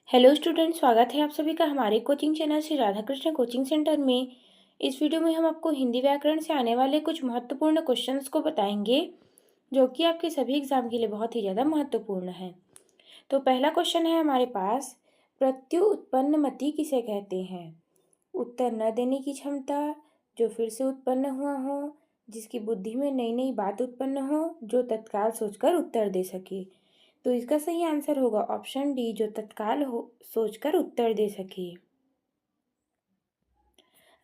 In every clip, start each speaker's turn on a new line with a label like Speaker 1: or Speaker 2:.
Speaker 1: Hello student, स्वागत है आप सभी का हमारे coaching channel Shri Radha Krishna coaching centre में। इस वीडियो में हम आपको हिंदी व्याकरण से आने वाले कुछ महत्वपूर्ण क्वेश्चंस को बताएंगे जो कि आपके सभी एग्जाम के लिए बहुत ही ज़्यादा महत्वपूर्ण है। तो पहला क्वेश्चन है हमारे पास, प्रत्युत्पन्नमति किसे कहते हैं? उत्तर न देने की क्षमता, जो फिर से उत्पन्न हुआ हो, जिसकी बुद्धि में नई नई बात उत्पन्न हो, जो तत्काल सोचकर उत्तर दे सके। तो इसका सही आंसर होगा ऑप्शन डी, जो तत्काल सोचकर उत्तर दे सके।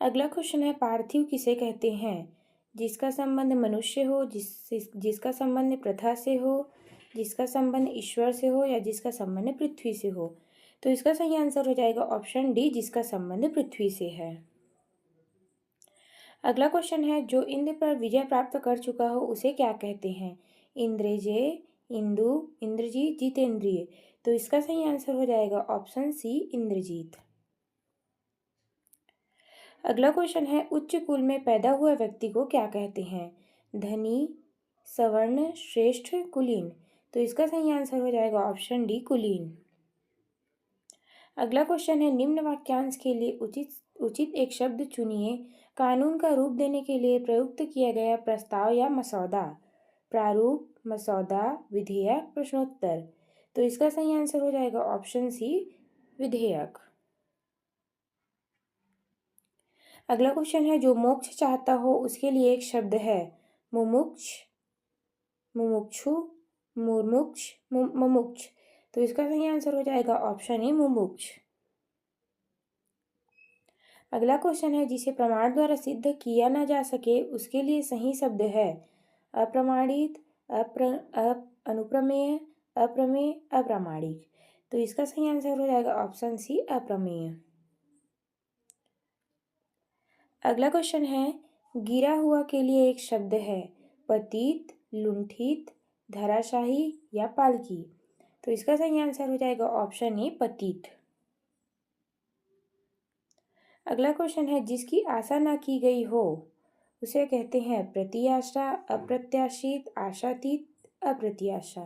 Speaker 1: अगला क्वेश्चन है, पार्थिव किसे कहते हैं? जिसका संबंध मनुष्य हो, जिसका संबंध प्रथा से हो, जिसका संबंध ईश्वर से हो, या जिसका संबंध पृथ्वी से हो। तो इसका सही आंसर हो जाएगा ऑप्शन डी, जिसका संबंध पृथ्वी से है। अगला क्वेश्चन है, जो इंद्र पर विजय प्राप्त कर चुका हो उसे क्या कहते हैं? इंद्रजय, इंदु, इंद्रजीत, जितेंद्रिय। तो इसका सही आंसर हो जाएगा ऑप्शन सी, इंद्रजीत। अगला क्वेश्चन है, उच्च कुल में पैदा हुआ व्यक्ति को क्या कहते हैं? धनी, सवर्ण, श्रेष्ठ, कुलीन। तो इसका सही आंसर हो जाएगा ऑप्शन डी, कुलीन। अगला क्वेश्चन है, निम्न वाक्यांश के लिए उचित एक शब्द चुनिए। कानून का रूप देने के लिए प्रयुक्त किया गया प्रस्ताव या मसौदा। प्रारूप, मसौदा, विधेयक, प्रश्नोत्तर। तो इसका सही आंसर हो जाएगा ऑप्शन सी, विधेयक। अगला क्वेश्चन है, जो मोक्ष चाहता हो उसके लिए एक शब्द है। मुमुक्ष, मुमुक्षु, मुमुक्ष, मुमुक्ष। तो इसका सही आंसर हो जाएगा ऑप्शन ए, मुमुक्ष। अगला क्वेश्चन है, जिसे प्रमाण द्वारा सिद्ध किया न जा सके उसके लिए सही शब्द है। अप्रमाणित, अनुप्रमेय, अप्रमेय, अप्रामाणिक। तो इसका सही आंसर हो जाएगा ऑप्शन सी, अप्रमेय। अगला क्वेश्चन है, गिरा हुआ के लिए एक शब्द है। पतित, लुंठित, धराशाही, या पालकी। तो इसका सही आंसर हो जाएगा ऑप्शन ए, पतित। अगला क्वेश्चन है, जिसकी आशा ना की गई हो उसे कहते हैं प्रत्याशा, अप्रत्याशित, आशातीत, अप्रत्याशा।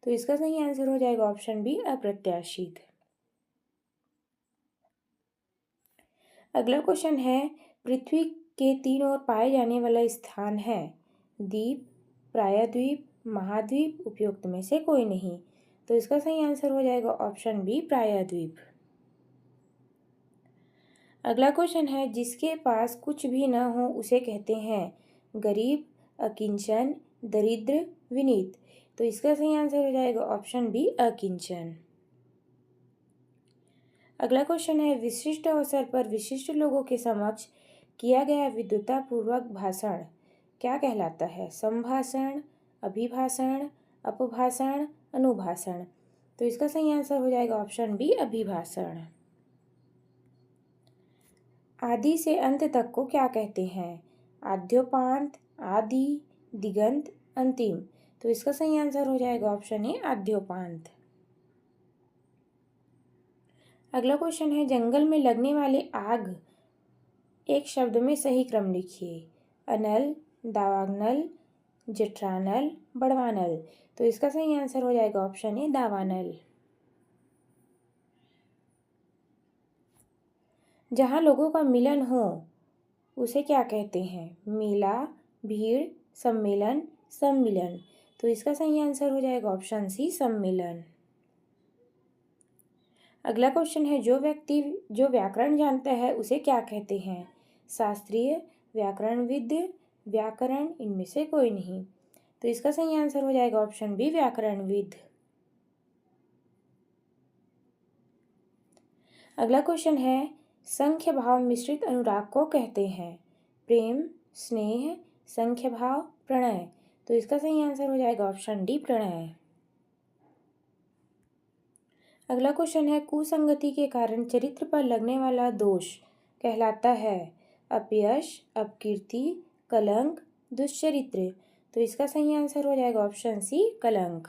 Speaker 1: तो इसका सही आंसर हो जाएगा ऑप्शन बी, अप्रत्याशित। अगला क्वेश्चन है, पृथ्वी के तीन ओर पाए जाने वाला स्थान है। द्वीप, प्रायद्वीप, महाद्वीप, उपयुक्त में से कोई नहीं। तो इसका सही आंसर हो जाएगा ऑप्शन बी, प्रायद्वीप। अगला क्वेश्चन है, जिसके पास कुछ भी न हो उसे कहते हैं गरीब, अकिंचन, दरिद्र, विनीत। तो इसका सही आंसर हो जाएगा ऑप्शन बी, अकिंचन। अगला क्वेश्चन है, विशिष्ट अवसर पर विशिष्ट लोगों के समक्ष किया गया विद्वतापूर्वक भाषण क्या कहलाता है? संभाषण, अभिभाषण, अपभाषण, अनुभाषण। तो इसका सही आंसर हो जाएगा ऑप्शन बी, अभिभाषण। आदि से अंत तक को क्या कहते हैं? आद्योपांत, आदि, दिगंत, अंतिम। तो इसका सही आंसर हो जाएगा ऑप्शन ए, आद्योपांत। अगला क्वेश्चन है, जंगल में लगने वाले आग एक शब्द में सही क्रम लिखिए। अनल, दावानल, जठरानल, बड़वानल। तो इसका सही आंसर हो जाएगा ऑप्शन ए, दावानल। जहाँ लोगों का मिलन हो उसे क्या कहते हैं? मेला, भीड़, सम्मेलन, सम्मिलन। तो इसका सही आंसर हो जाएगा ऑप्शन सी, सम्मेलन। अगला क्वेश्चन है, जो व्यक्ति जो व्याकरण जानता है उसे क्या कहते हैं? शास्त्रीय, व्याकरणविद, व्याकरण, इनमें से कोई नहीं। तो इसका सही आंसर हो जाएगा ऑप्शन बी, व्याकरणविद। अगला क्वेश्चन है, संख्य भाव मिश्रित अनुराग को कहते हैं? प्रेम, स्नेह, संख्य भाव, प्रणय। तो इसका सही आंसर हो जाएगा ऑप्शन डी, प्रणय। अगला क्वेश्चन है, कुसंगति के कारण चरित्र पर लगने वाला दोष कहलाता है? अपयश, अपकीर्ति, कलंक, दुश्चरित्र। तो इसका सही आंसर हो जाएगा ऑप्शन सी, कलंक।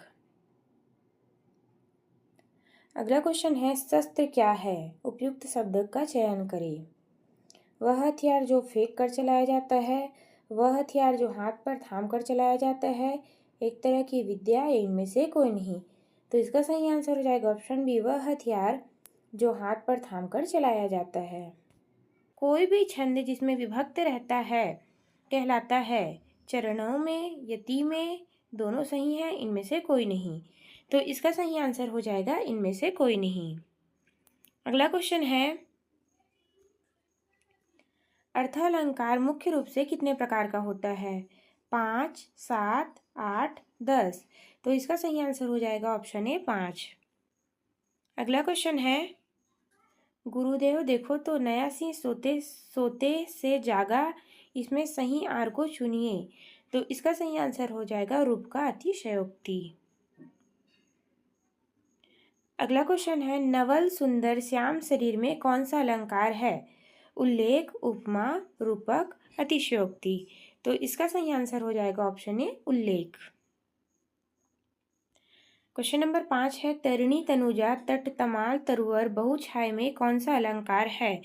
Speaker 1: अगला क्वेश्चन है, शस्त्र क्या है? उपयुक्त शब्द का चयन करें। वह हथियार जो फेंक कर चलाया जाता है, वह हथियार जो हाथ पर थाम कर चलाया जाता है, एक तरह की विद्या, इनमें से कोई नहीं। तो इसका सही आंसर हो जाएगा ऑप्शन बी, वह हथियार जो हाथ पर थाम कर चलाया जाता है। कोई भी छंद जिसमें विभक्त रहता है कहलाता है चरणों में, यति में, दोनों सही हैं, इनमें से कोई नहीं। तो इसका सही आंसर हो जाएगा इनमें से कोई नहीं। अगला क्वेश्चन है, अर्थालंकार मुख्य रूप से कितने प्रकार का होता है? 5, 7, 8, 10। तो इसका सही आंसर हो जाएगा ऑप्शन ए 5। अगला क्वेश्चन है, गुरुदेव देखो तो नया सिंह सोते सोते से जागा, इसमें सही आर को चुनिए। तो इसका सही आंसर हो जाएगा रूप का अतिशयोक्ति। अगला क्वेश्चन है, नवल सुंदर श्याम शरीर में कौन सा अलंकार है? उल्लेख, उपमा, रूपक, अतिशयोक्ति। तो इसका सही आंसर हो जाएगा ऑप्शन ए उल्लेख। क्वेश्चन नंबर 5 है, तरिणी तनुजा तट तमाल तरुवर बहुछाय में कौन सा अलंकार है?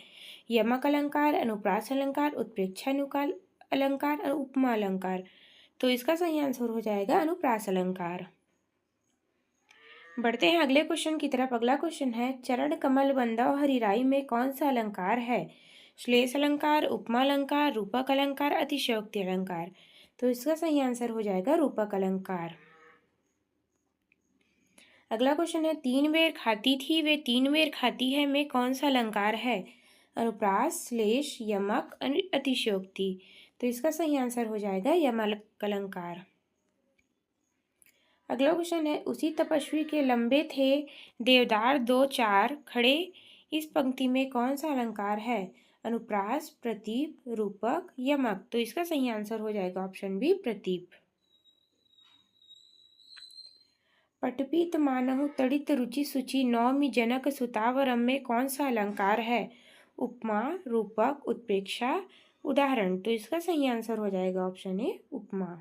Speaker 1: यमक अलंकार, अनुप्रास अलंकार, उत्प्रेक्षानुकाल अलंकार और उपमा अलंकार। तो इसका सही आंसर हो जाएगा अनुप्रास अलंकार। बढ़ते हैं अगले क्वेश्चन की तरफ। अगला क्वेश्चन है, चरण कमल बंदाव हरिराई में कौन सा अलंकार है? श्लेष अलंकार, उपमा अलंकार, रूपक अलंकार, अतिशयोक्ति अलंकार। तो इसका सही आंसर हो जाएगा रूपक अलंकार। अगला क्वेश्चन है, 3 बेर खाती थी वे 3 बेर खाती है में कौन सा अलंकार है? अनुप्रास, श्लेष, यमक, अतिशयोक्ति। तो इसका सही आंसर हो जाएगा यमक अलंकार। अगला क्वेश्चन है, उसी तपस्वी के लंबे थे देवदार 2 4 खड़े, इस पंक्ति में कौन सा अलंकार है? अनुप्रास, प्रतीप, रूपक, यमक। तो इसका सही आंसर हो जाएगा ऑप्शन बी प्रतीप। पटपीत मानहु तड़ित रुचि सुचि नौमि जनक सुतावरम में कौन सा अलंकार है? उपमा, रूपक, उत्प्रेक्षा, उदाहरण। तो इसका सही आंसर हो जाएगा ऑप्शन ए उपमा।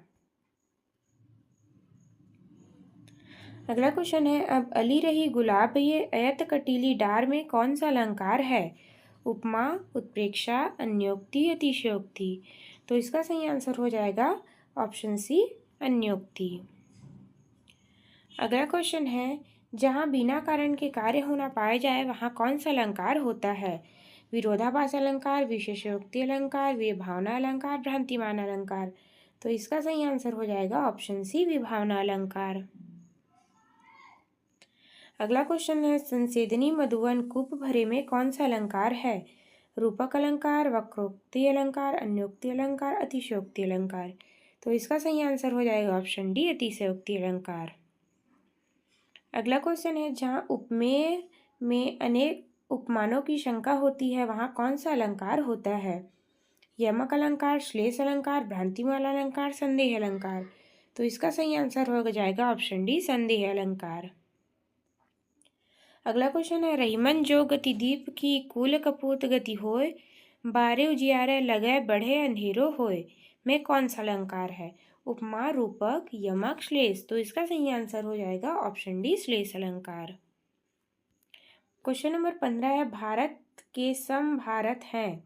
Speaker 1: अगला क्वेश्चन है, अब अली रही गुलाब ये अयत कटीली डार में कौन सा अलंकार है? उपमा, उत्प्रेक्षा, अन्योक्ति, अतिशयोक्ति। तो इसका सही आंसर हो जाएगा ऑप्शन सी अन्योक्ति। अगला क्वेश्चन है, जहाँ बिना कारण के कार्य होना पाया जाए वहाँ कौन सा अलंकार होता है? विरोधाभास अलंकार, विशेषोक्ति अलंकार, विभावना अलंकार, भ्रांतिमान अलंकार। तो इसका सही आंसर हो जाएगा ऑप्शन सी विभावना अलंकार। अगला क्वेश्चन है, संसेदनी मधुवन कूप भरे में कौन सा अलंकार है? रूपक अलंकार, वक्रोक्ति अलंकार, अन्योक्ति अलंकार, अतिशयोक्ति अलंकार। तो इसका सही आंसर हो जाएगा ऑप्शन डी अतिशयोक्ति अलंकार। अगला क्वेश्चन है, जहाँ उपमेय में अनेक उपमानों की शंका होती है वहाँ कौन सा अलंकार होता है? यमक अलंकार, श्लेष अलंकार, भ्रांतिमान अलंकार, संदेह अलंकार। तो इसका सही आंसर हो जाएगा ऑप्शन डी संदेह अलंकार। अगला क्वेश्चन है, रहीमन जो गति दीप की कुल कपूत गति होय, बारे उजियारे लगे बढ़े अंधेरो होय में कौन सा अलंकार है? उपमा, रूपक, यमक, श्लेष। तो इसका सही आंसर हो जाएगा ऑप्शन डी श्लेष अलंकार। क्वेश्चन नंबर 15 है, भारत के सम भारत हैं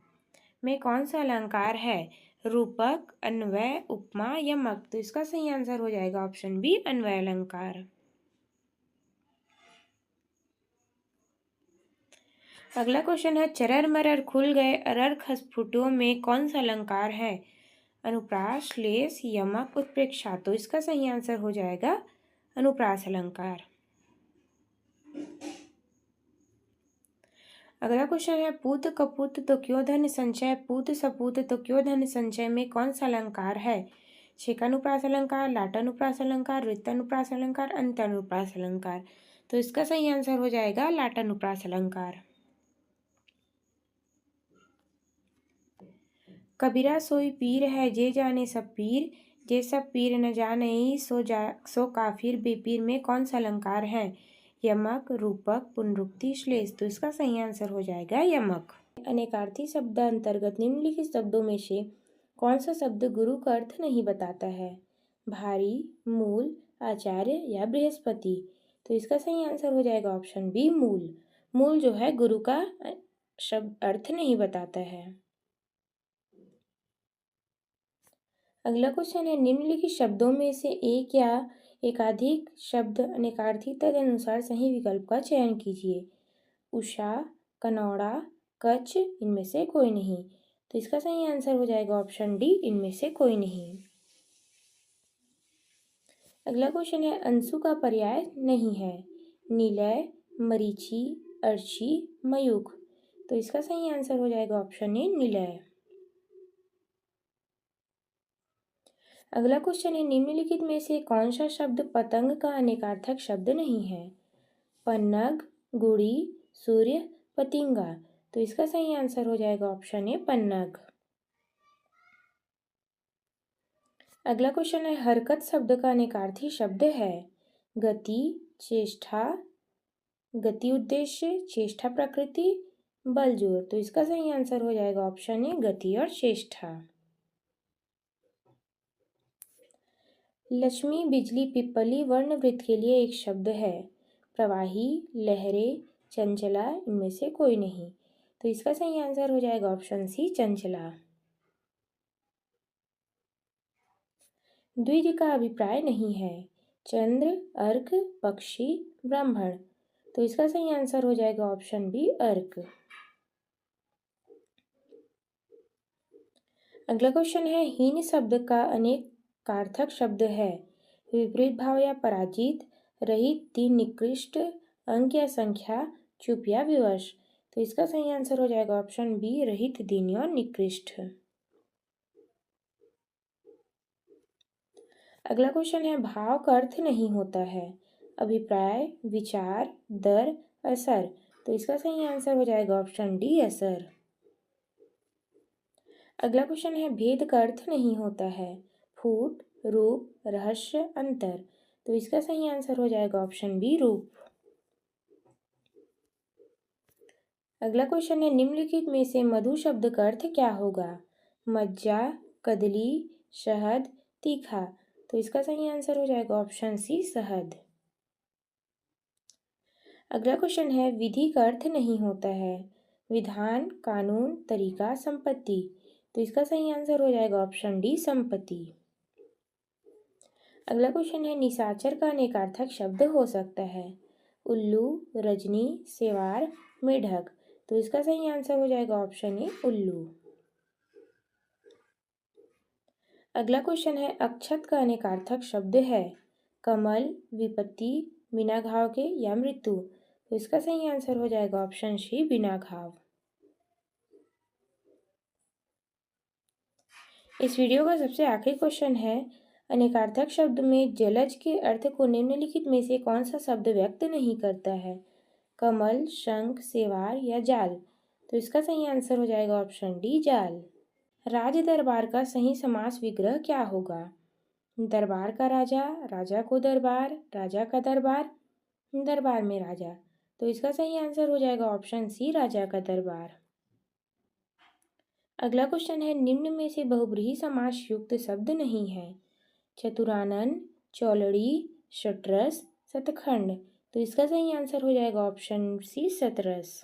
Speaker 1: में कौन सा अलंकार है? रूपक, अन्वय, उपमा, यमक। तो इसका सही आंसर हो जाएगा ऑप्शन बी अन्वय अलंकार। अगला क्वेश्चन है, चरर मरर खुल गए अरर खसफुटों में कौन सा अलंकार है? अनुप्रास, श्लेष, यमक, उत्प्रेक्षा। तो इसका सही आंसर हो जाएगा अनुप्रास अलंकार। अगला क्वेश्चन है, पूत कपूत तो क्यों धन संचय, पूत सपूत तो क्यों धन संचय में कौन सा अलंकार है? छेकानुप्रास अलंकार, लाटानुप्रास अलंकार, वृत्तानुप्रास अलंकार, अंत्यानुप्रास अलंकार। तो इसका सही आंसर हो जाएगा लाटानुप्रास अलंकार। कबीरा सोई पीर है जे जाने सब पीर, जे सब पीर न जाने सो काफिर बेपीर में कौन सा अलंकार है? यमक, रूपक, पुनरुक्ति, श्लेष। तो इसका सही आंसर हो जाएगा यमक। अनेकार्थी शब्द अंतर्गत निम्नलिखित शब्दों में से कौन सा शब्द गुरु का अर्थ नहीं बताता है? भारी, मूल, आचार्य या बृहस्पति। तो इसका सही आंसर हो जाएगा ऑप्शन बी मूल। मूल जो है गुरु का शब्द अर्थ नहीं बताता है। अगला क्वेश्चन है, निम्नलिखित शब्दों में से एक या एकाधिक शब्द अनेकार्थी तदनुसार सही विकल्प का चयन कीजिए। उषा, कनौड़ा, कच्छ, इनमें से कोई नहीं। तो इसका सही आंसर हो जाएगा ऑप्शन डी, इनमें से कोई नहीं। अगला क्वेश्चन है, अंशु का पर्याय नहीं है। निलय, मरीचि, अर्ची, मयूख। तो इसका सही आंसर हो जाएगा ऑप्शन ए, निलय। अगला क्वेश्चन है, निम्नलिखित में से कौन सा शब्द पतंग का अनेकार्थक शब्द नहीं है। पन्नग, गुड़ी, सूर्य, पतिंगा। तो इसका सही आंसर हो जाएगा ऑप्शन ए, पन्नग। अगला क्वेश्चन है, हरकत शब्द का अनेकार्थी शब्द है। गति, चेष्टा, गति उद्देश्य, चेष्टा प्रकृति, बल जोर। तो इसका सही आंसर हो जाएगा ऑप्शन ए, गति और चेष्टा। लक्ष्मी, बिजली, पिप्पली वर्ण वृत्त के लिए एक शब्द है। प्रवाही, लहरे, चंचला, इनमें से कोई नहीं। तो इसका सही आंसर हो जाएगा ऑप्शन सी, चंचला। द्विज का अभिप्राय नहीं है। चंद्र, अर्क, पक्षी, ब्राह्मण। तो इसका सही आंसर हो जाएगा ऑप्शन बी, अर्क। अगला क्वेश्चन है, हीन शब्द का अनेकार्थक शब्द है। विपरीत भाव या पराजित, रहित, दीन, निकृष्ट, अंक या संख्या, चुप या विवश। तो इसका सही आंसर हो जाएगा ऑप्शन बी, रहित, दीन और निकृष्ट। अगला क्वेश्चन है, भाव का अर्थ नहीं होता है। अभिप्राय, विचार, दर, असर। तो इसका सही आंसर हो जाएगा ऑप्शन डी, असर। अगला क्वेश्चन है, भेद का अर्थ नहीं होता है। फूट, रूप, रहस्य, अंतर। तो इसका सही आंसर हो जाएगा ऑप्शन बी, रूप। अगला क्वेश्चन है, निम्नलिखित में से मधु शब्द का अर्थ क्या होगा। मज्जा, कदली, शहद, तीखा। तो इसका सही आंसर हो जाएगा ऑप्शन सी, शहद। अगला क्वेश्चन है, विधि का अर्थ नहीं होता है। विधान, कानून, तरीका, संपत्ति। तो इसका सही आंसर हो जाएगा ऑप्शन डी, संपत्ति। अगला क्वेश्चन है, निशाचर का अनेकार्थक शब्द हो सकता है। उल्लू, रजनी, सेवार, मेढक। तो इसका सही आंसर हो जाएगा ऑप्शन ए, उल्लू। अगला क्वेश्चन है, अक्षत का अनेकार्थक शब्द है। कमल, विपत्ति, बिना घाव के या मृत्यु। तो इसका सही आंसर हो जाएगा ऑप्शन सी, बिना घाव। इस वीडियो का सबसे आखिरी क्वेश्चन है, अनेकार्थक शब्द में जलज के अर्थ को निम्नलिखित में से कौन सा शब्द व्यक्त नहीं करता है। कमल, शंख, सेवार या जाल। तो इसका सही आंसर हो जाएगा ऑप्शन डी, जाल। राज दरबार का सही समास विग्रह क्या होगा। दरबार का राजा, राजा को दरबार, राजा का दरबार, दरबार में राजा। तो इसका सही आंसर हो जाएगा ऑप्शन सी, राजा का दरबार। अगला क्वेश्चन है, निम्न में से बहुब्रीहि समास युक्त शब्द नहीं है। चतुरानन, चौलड़ी, शतरस, शतखंड। तो इसका सही आंसर हो जाएगा ऑप्शन सी, शतरस।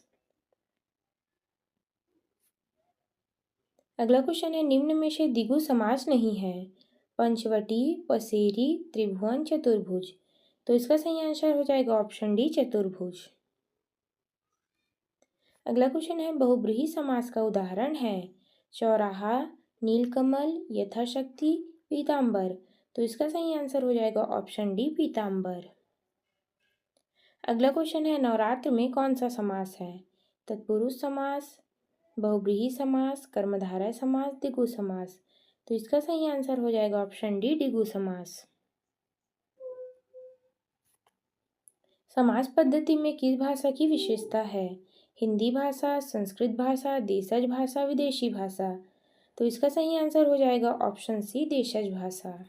Speaker 1: अगला क्वेश्चन है, निम्न में से द्विगु समास नहीं है। पंचवटी, पसेरी, त्रिभुवन, चतुर्भुज। तो इसका सही आंसर हो जाएगा ऑप्शन डी, चतुर्भुज। अगला क्वेश्चन है, बहुब्रीहि समास का उदाहरण है। चौराहा, नीलकमल, यथाशक्ति, पीताम्बर। तो इसका सही आंसर हो जाएगा ऑप्शन डी, पीताम्बर। अगला क्वेश्चन है, नवरात्र में कौन सा समास है। तत्पुरुष समास, बहुब्रीहि समास, कर्मधारय समास, द्विगु समास। तो इसका सही आंसर हो जाएगा ऑप्शन डी, द्विगु समास। समास पद्धति में किस भाषा की विशेषता है। हिंदी भाषा, संस्कृत भाषा, देशज भाषा, विदेशी भाषा। तो इसका सही आंसर हो जाएगा ऑप्शन सी, देशज भाषा।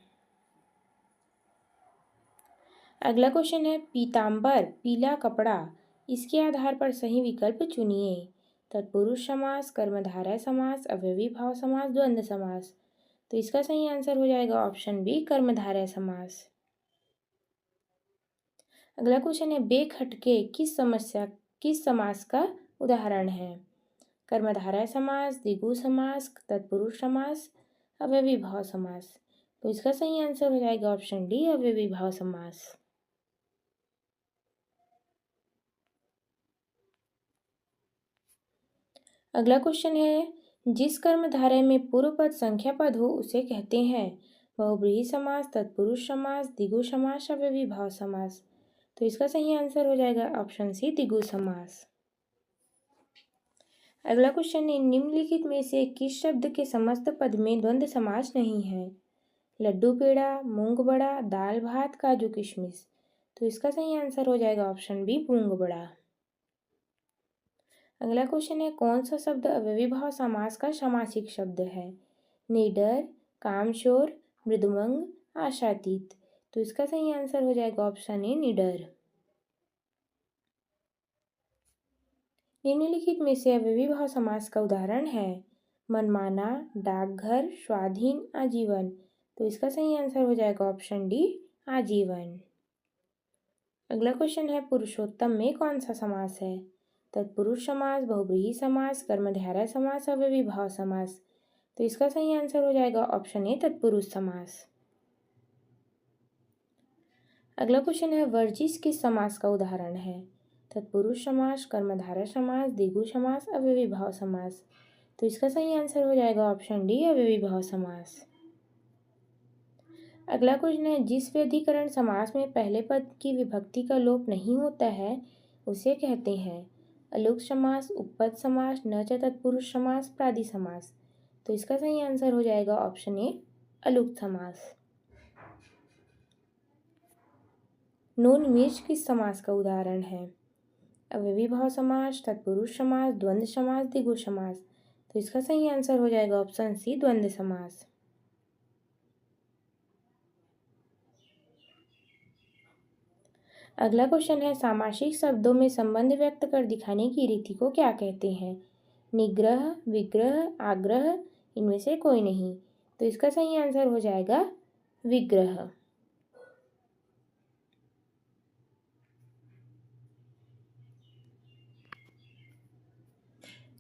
Speaker 1: अगला क्वेश्चन है, पीताम्बर, पीला कपड़ा। इसके आधार पर सही विकल्प चुनिए। तत्पुरुष समास, कर्मधारय समास, अव्ययी भाव समास, द्वंद्व समास। तो इसका सही आंसर हो जाएगा ऑप्शन बी, कर्मधारय समास। अगला क्वेश्चन है, बेखटके किस समास का उदाहरण है। कर्मधारय समास, द्विगु समास, तत्पुरुष समास, अव्ययी भाव समास। तो इसका सही आंसर हो जाएगा ऑप्शन डी, अव्ययीभाव समास। अगला क्वेश्चन है, जिस कर्मधारय में पूर्व पद संख्या पद हो उसे कहते हैं बहुब्रीहि समास, तत्पुरुष समास, द्विगु समास, अव्ययीभाव समास। तो इसका सही आंसर हो जाएगा ऑप्शन सी, द्विगु समास। अगला क्वेश्चन है, निम्नलिखित में से किस शब्द के समस्त पद में द्वंद्व समास नहीं है? लड्डू पेड़ा, मूंग बड़ा, दाल भात, काजू किशमिश। तो इसका सही आंसर हो जाएगा ऑप्शन बी, मूंग बड़ा। अगला क्वेश्चन है, कौन सा शब्द अव्ययीभाव समास का सामासिक शब्द है? निडर, कामचोर, मृदुमंग, आशातीत। तो इसका सही आंसर हो जाएगा ऑप्शन ए, निडर। निम्नलिखित में से अव्ययीभाव समास का उदाहरण है मनमाना, डाकघर, स्वाधीन, आजीवन। तो इसका सही आंसर हो जाएगा ऑप्शन डी, आजीवन। अगला क्वेश्चन है, पुरुषोत्तम में कौन सा समास है? तत्पुरुष समास, बहुब्रीहि समास, कर्मधारय समास, अव्ययीभाव समास। तो इसका सही आंसर हो जाएगा ऑप्शन ए, तत्पुरुष समास। अगला क्वेश्चन है, वर्जिश किस समास का उदाहरण है? तत्पुरुष समास, कर्मधारय समास, द्विगु समास, अव्ययीभाव समास। तो इसका सही आंसर हो जाएगा ऑप्शन डी, अव्ययीभाव समास। अगला क्वेश्चन है, जिस व्यधिकरण समास में पहले पद की विभक्ति का लोप नहीं होता है उसे कहते हैं अलुक समास, उपपद समास, न च तत्पुरुष समास, प्रादि समास। तो इसका सही आंसर हो जाएगा ऑप्शन ए, अलुक समास। नून मिर्च किस समास का उदाहरण है? अव्ययीभाव समास, तत्पुरुष समास, द्वंद्व समास, द्विगु समास। तो इसका सही आंसर हो जाएगा ऑप्शन सी, द्वंद्व समास। अगला क्वेश्चन है, सामासिक शब्दों में संबंध व्यक्त कर दिखाने की रीति को क्या कहते हैं? निग्रह, विग्रह, आग्रह, इनमें से कोई नहीं। तो इसका सही आंसर हो जाएगा विग्रह।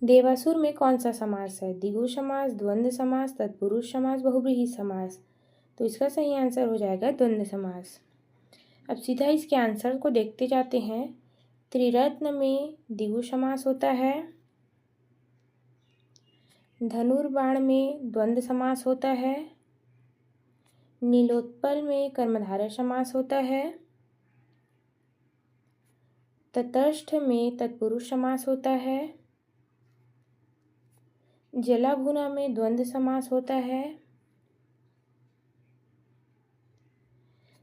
Speaker 1: देवासुर में कौन सा समास है? द्विगु समास, द्वंद्व समास, तत्पुरुष समास, बहुब्रीहि समास। तो इसका सही आंसर हो जाएगा द्वंद्व समास। अब सीधा इसके आंसर को देखते जाते हैं। त्रिरत्न में द्विगु समास होता है, धनुर्बाण में द्वंद्व समास होता है, नीलोत्पल में कर्मधारय समास होता है, तटस्थ में तत्पुरुष समास होता है, जलाभुना में द्वंद्व समास होता है,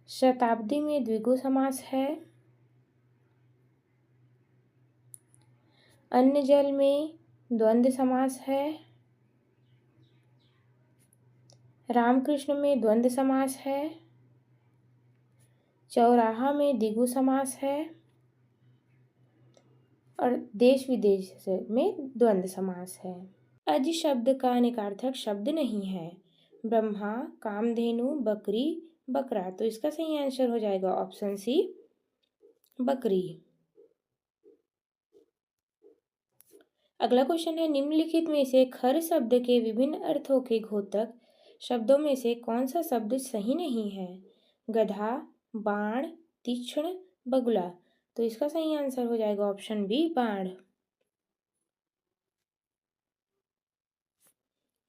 Speaker 1: शताब्दी में द्विगु समास है, अन्य जल में द्वंद्व समास है, रामकृष्ण में द्वंद्व समास है, चौराहा में द्विगु समास है और देश विदेश में द्वंद्व समास है। अज शब्द का अनेकार्थक शब्द नहीं है। ब्रह्मा, कामधेनु, बकरी, बकरा। तो इसका सही आंसर हो जाएगा ऑप्शन सी, बकरी। अगला क्वेश्चन है, निम्नलिखित में से खर शब्द के विभिन्न अर्थों के घोतक शब्दों में से कौन सा शब्द सही नहीं है? गधा, बाण, तीक्ष्ण, बगुला। तो इसका सही आंसर हो जाएगा ऑप्शन बी, बाण।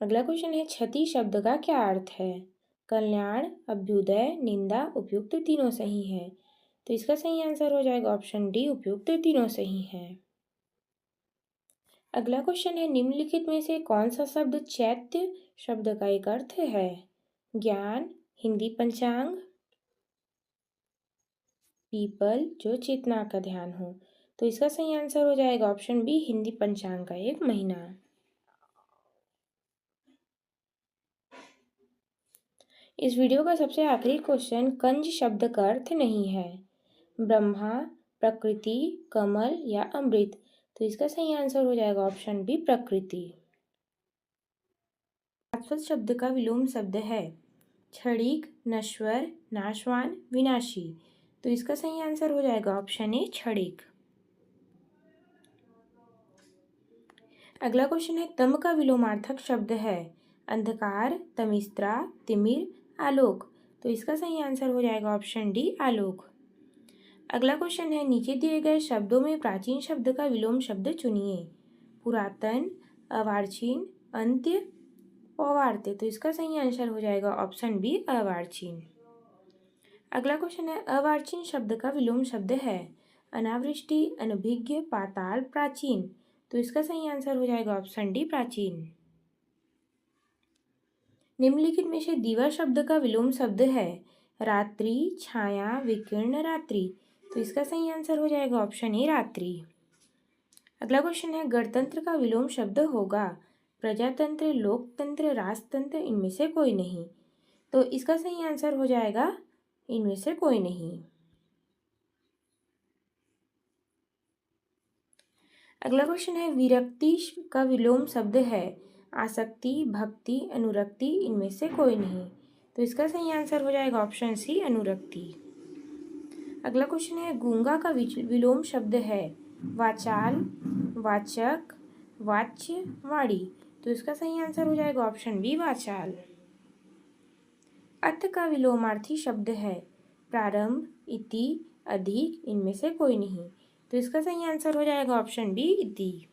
Speaker 1: अगला क्वेश्चन है, क्षति शब्द का क्या अर्थ है? कल्याण, अभ्युदय, निंदा, उपयुक्त, तीनों सही है। तो इसका सही आंसर हो जाएगा ऑप्शन डी, उपयुक्त, तीनों सही है। अगला क्वेश्चन है, निम्नलिखित में से कौन सा शब्द चैत्य शब्द का एक अर्थ है? ज्ञान, हिंदी पंचांग, पीपल जो चेतना का ध्यान हो। तो इसका सही आंसर हो जाएगा ऑप्शन बी, हिंदी पंचांग का एक महीना। इस वीडियो का सबसे आखिरी क्वेश्चन, कंज शब्द का अर्थ नहीं है। ब्रह्मा, प्रकृति, कमल या अमृत। तो इसका सही आंसर हो जाएगा ऑप्शन बी, प्रकृति। शाश्वत शब्द का विलोम शब्द है क्षणिक, नश्वर, नाशवान, विनाशी। तो इसका सही आंसर हो जाएगा ऑप्शन ए, क्षणिक। अगला क्वेश्चन है, तम का विलोमार्थक शब्द है अंधकार, तमिस्त्रा, तिमिर, आलोक। तो इसका सही आंसर हो जाएगा ऑप्शन डी आलोक। अगला क्वेश्चन है, नीचे दिए गए शब्दों में प्राचीन शब्द का विलोम शब्द चुनिए। पुरातन, अर्वाचीन, अंत्य, पौवार्त्य। तो इसका सही आंसर हो जाएगा ऑप्शन बी अर्वाचीन। अगला क्वेश्चन है, अर्वाचीन शब्द का विलोम शब्द है अनावृष्टि, अनभिज्ञ, पाताल, प्राचीन। तो इसका सही आंसर हो जाएगा ऑप्शन डी प्राचीन। निम्नलिखित में से दिवा शब्द का विलोम शब्द है रात्रि, छाया, विकिरण, रात्रि। तो इसका सही आंसर हो जाएगा ऑप्शन ए रात्रि। अगला क्वेश्चन है, गणतंत्र का विलोम शब्द होगा प्रजातंत्र, लोकतंत्र, राजतंत्र, इनमें से कोई नहीं। तो इसका सही आंसर हो जाएगा इनमें से कोई नहीं। अगला क्वेश्चन है, विरक्ति का विलोम शब्द है आसक्ति, भक्ति, अनुरक्ति, इनमें से कोई नहीं। तो इसका सही आंसर हो जाएगा ऑप्शन सी अनुरक्ति। अगला क्वेश्चन है, गूंगा का विलोम शब्द है वाचाल, वाचक, वाच्य, वाणी। तो इसका सही आंसर हो जाएगा ऑप्शन बी वाचाल। अथ का विलोमार्थी शब्द है प्रारंभ, इति, अधिक, इनमें से कोई नहीं। तो इसका सही आंसर हो जाएगा ऑप्शन बी इति।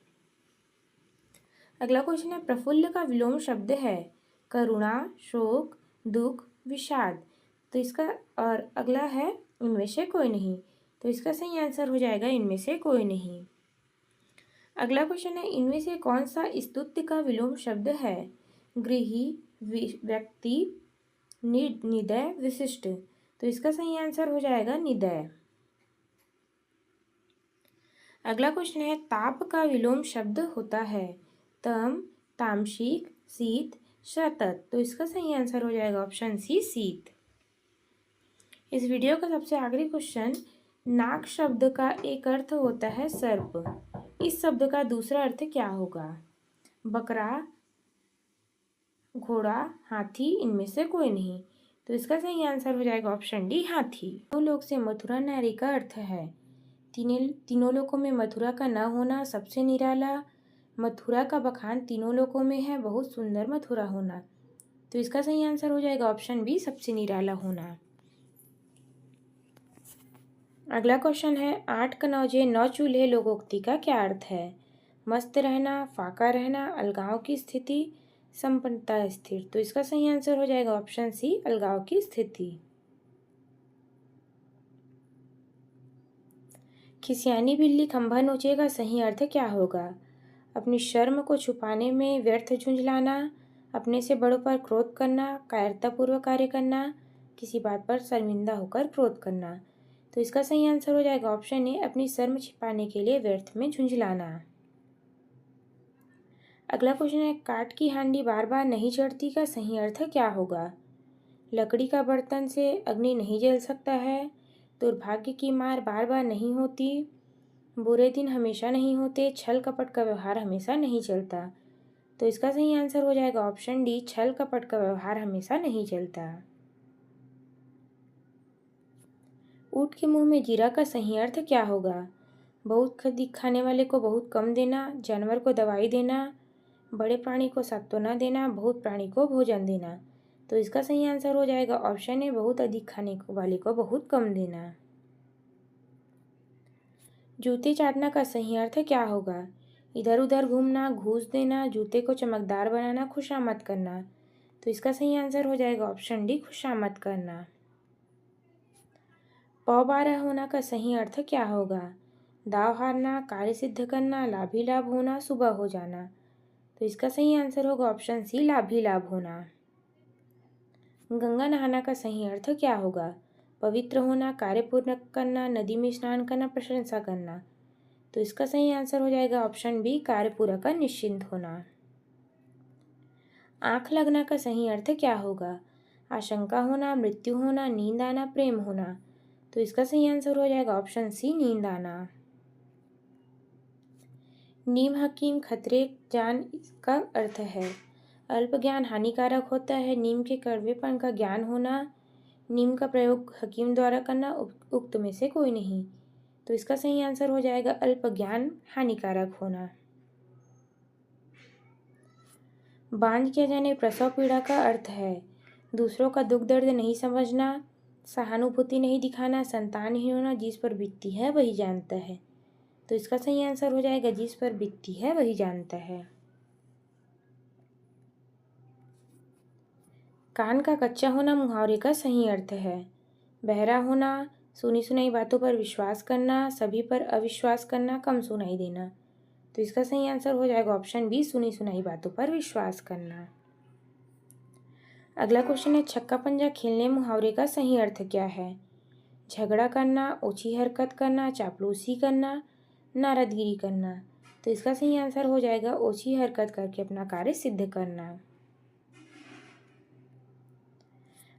Speaker 1: अगला क्वेश्चन है, प्रफुल्ल का विलोम शब्द है करुणा, शोक, दुख, विषाद। तो इसका और अगला है इनमें से कोई नहीं। तो इसका सही आंसर हो जाएगा इनमें से कोई नहीं। अगला क्वेश्चन है, इनमें से कौन सा स्तुत्य का विलोम शब्द है गृही, व्यक्ति, निदय, विशिष्ट। तो इसका सही आंसर हो जाएगा निदय। अगला क्वेश्चन है, ताप का विलोम शब्द होता है तम, तामसिक, शीत, शतत। तो इसका सही आंसर हो जाएगा ऑप्शन सी शीत। इस वीडियो का सबसे आखिरी क्वेश्चन, नाग शब्द का एक अर्थ होता है सर्प, इस शब्द का दूसरा अर्थ क्या होगा बकरा, घोड़ा, हाथी, इनमें से कोई नहीं। तो इसका सही आंसर हो जाएगा ऑप्शन डी हाथी। तीनों लोक से मथुरा नारी का अर्थ है तीनों लोकों में मथुरा का न होना सबसे निराला, मथुरा का बखान तीनों लोकों में है बहुत सुंदर मथुरा होना। तो इसका सही आंसर हो जाएगा ऑप्शन बी सबसे निराला होना। अगला क्वेश्चन है, 8 कनौजे 9 चूल्हे लोकोक्ति का क्या अर्थ है मस्त रहना, फाका रहना, अलगाव की स्थिति, संपन्नता स्थिर। तो इसका सही आंसर हो जाएगा ऑप्शन सी अलगाव की स्थिति। खिसियानी बिल्ली खंभा नोचेगा सही अर्थ क्या होगा अपनी शर्म को छुपाने में व्यर्थ झुंझलाना, अपने से बड़ों पर क्रोध करना, कायरतापूर्वक कार्य करना, किसी बात पर शर्मिंदा होकर क्रोध करना। तो इसका सही आंसर हो जाएगा ऑप्शन ए अपनी शर्म छिपाने के लिए व्यर्थ में झुंझलाना। अगला क्वेश्चन है, काठ की हांडी बार बार नहीं चढ़ती का सही अर्थ क्या होगा लकड़ी का बर्तन से अग्नि नहीं जल सकता है, दुर्भाग्य की मार बार बार नहीं होती, बुरे दिन हमेशा नहीं होते, छल कपट का व्यवहार हमेशा नहीं चलता। तो इसका सही आंसर हो जाएगा ऑप्शन डी छल कपट का व्यवहार हमेशा नहीं चलता। ऊँट के मुंह में जीरा का सही अर्थ क्या होगा बहुत अधिक खाने वाले को बहुत कम देना, जानवर को दवाई देना, बड़े प्राणी को सत्व न देना, बहुत प्राणी को भोजन देना। तो इसका सही आंसर हो जाएगा ऑप्शन ए बहुत अधिक खाने वाले को बहुत कम देना। जूते चाटना का सही अर्थ क्या होगा इधर उधर घूमना, घूस देना, जूते को चमकदार बनाना, खुशामद करना। तो इसका सही आंसर हो जाएगा ऑप्शन डी खुशामद करना। पौ 12 होना का सही अर्थ क्या होगा दाव हारना, कार्य सिद्ध करना, लाभ ही लाभ होना, सुबह हो जाना। तो इसका सही आंसर होगा ऑप्शन सी लाभ ही लाभ होना। गंगा नहाना का सही अर्थ क्या होगा पवित्र होना, कार्य पूर्ण करना, नदी में स्नान करना, प्रशंसा करना। तो इसका सही आंसर हो जाएगा ऑप्शन बी कार्य पूरा कर निश्चिंत होना। आंख लगना का सही अर्थ क्या होगा आशंका होना, मृत्यु होना, नींद आना, प्रेम होना। तो इसका सही आंसर हो जाएगा ऑप्शन सी नींद आना। नीम हकीम खतरे जान का अर्थ है अल्प ज्ञान हानिकारक होता है, नीम के कड़वेपन का ज्ञान होना, नीम का प्रयोग हकीम द्वारा करना, उक्त में से कोई नहीं। तो इसका सही आंसर हो जाएगा अल्प ज्ञान हानिकारक होना। बांझ किया जाने प्रसव पीड़ा का अर्थ है दूसरों का दुख दर्द नहीं समझना, सहानुभूति नहीं दिखाना, संतानहीन होना, जिस पर बीतती है वही जानता है। तो इसका सही आंसर हो जाएगा जिस पर बीतती है वही जानता है। कान का कच्चा होना मुहावरे का सही अर्थ है। बहरा होना, सुनी सुनाई बातों पर विश्वास करना, सभी पर अविश्वास करना, कम सुनाई देना। तो इसका सही आंसर हो जाएगा ऑप्शन बी, सुनी सुनाई बातों पर विश्वास करना। अगला क्वेश्चन है, छक्का पंजा खेलने मुहावरे का सही अर्थ क्या है? झगड़ा करना, ओछी हरकत करना, चापलूसी करना, नाराजगिरी करना। तो इसका सही आंसर हो जाएगा ओछी हरकत करके अपना कार्य सिद्ध करना।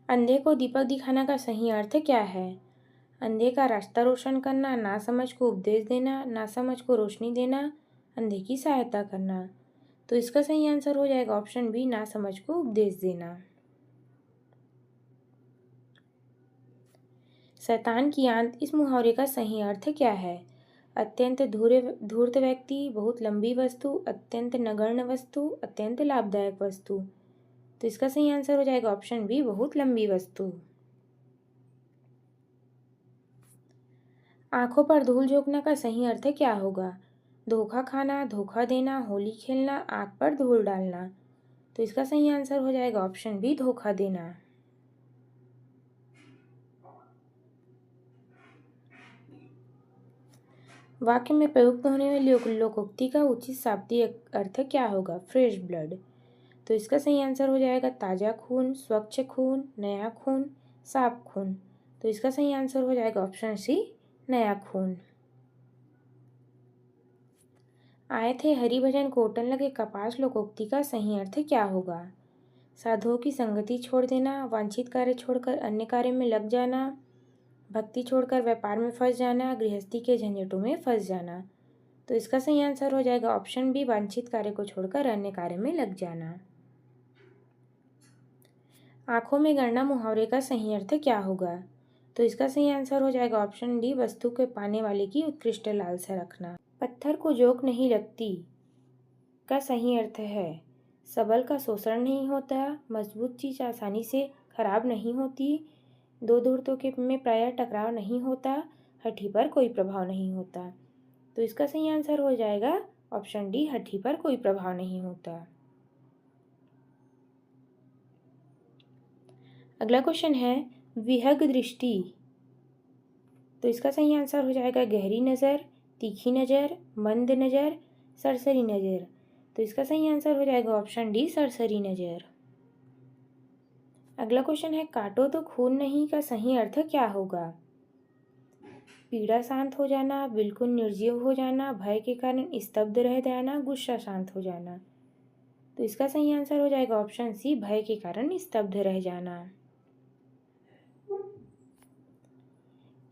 Speaker 1: अंधे को दीपक दिखाना का सही अर्थ क्या है? अंधे का रास्ता रोशन करना, नासमझ को उपदेश देना, नासमझ को रोशनी देना, अंधे की सहायता करना। तो इसका सही आंसर हो जाएगा ऑप्शन बी, नासमझ को उपदेश देना। शैतान की आंत इस मुहावरे का सही अर्थ क्या है? अत्यंत धूर्त व्यक्ति, बहुत लंबी वस्तु, अत्यंत नगण्य वस्तु, अत्यंत लाभदायक वस्तु। तो इसका सही आंसर हो जाएगा ऑप्शन बी, बहुत लंबी वस्तु। आंखों पर धूल झोंकना का सही अर्थ क्या होगा? धोखा खाना, धोखा देना, होली खेलना, आंख पर धूल डालना। तो इसका सही आंसर हो जाएगा ऑप्शन बी, धोखा देना। वाक्य में प्रयुक्त होने वाली लोकोक्ति का उचित शाब्दिक अर्थ क्या होगा? Fresh blood. तो इसका सही आंसर हो जाएगा ताज़ा खून, स्वच्छ खून, नया खून, साफ खून। तो इसका सही आंसर हो जाएगा ऑप्शन सी, नया खून। आए थे हरिभजन कोटन लगे कपास लोकोक्ति का सही अर्थ क्या होगा? साधुओं की संगति छोड़ देना, वांछित कार्य छोड़कर अन्य कार्य में लग जाना, भक्ति छोड़कर व्यापार में फंस जाना, गृहस्थी के झंझटों में फंस जाना। तो इसका सही आंसर हो जाएगा ऑप्शन बी, वांछित कार्य को छोड़कर अन्य कार्य में लग जाना। आंखों में गड़ना मुहावरे का सही अर्थ क्या होगा? तो इसका सही आंसर हो जाएगा ऑप्शन डी, वस्तु के पाने वाले की उत्कृष्ट लालसा रखना। पत्थर को जोक नहीं लगती का सही अर्थ है। सबल का शोषण नहीं होता, मजबूत चीज आसानी से खराब नहीं होती, दो धूर्तों के में प्रायः टकराव नहीं होता, हठी पर कोई प्रभाव नहीं होता। तो इसका सही आंसर हो जाएगा ऑप्शन डी, हठी पर कोई प्रभाव नहीं होता। अगला क्वेश्चन है, विहग दृष्टि। तो इसका सही आंसर हो जाएगा गहरी नज़र, तीखी नज़र, मंद नज़र, सरसरी नज़र। तो इसका सही आंसर हो जाएगा ऑप्शन डी, सरसरी नज़र। अगला क्वेश्चन है, काटो तो खून नहीं का सही अर्थ क्या होगा? पीड़ा शांत हो जाना, बिल्कुल निर्जीव हो जाना, भय के कारण स्तब्ध रह जाना, गुस्सा शांत हो जाना। तो इसका सही आंसर हो जाएगा ऑप्शन सी, भय के कारण स्तब्ध रह जाना।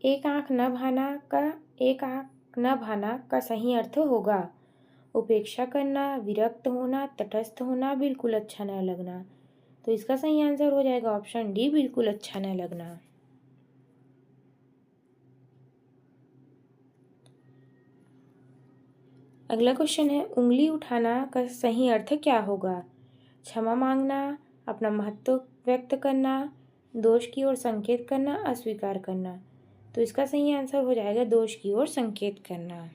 Speaker 1: एक आंख न भाना का सही अर्थ होगा? उपेक्षा करना, विरक्त होना, तटस्थ होना, बिल्कुल अच्छा न लगना। तो इसका सही आंसर हो जाएगा ऑप्शन डी, बिल्कुल अच्छा न लगना। अगला क्वेश्चन है, उंगली उठाना का सही अर्थ क्या होगा? क्षमा मांगना, अपना महत्व व्यक्त करना, दोष की ओर संकेत करना, अस्वीकार करना। तो इसका सही आंसर हो जाएगा दोष की ओर संकेत करना।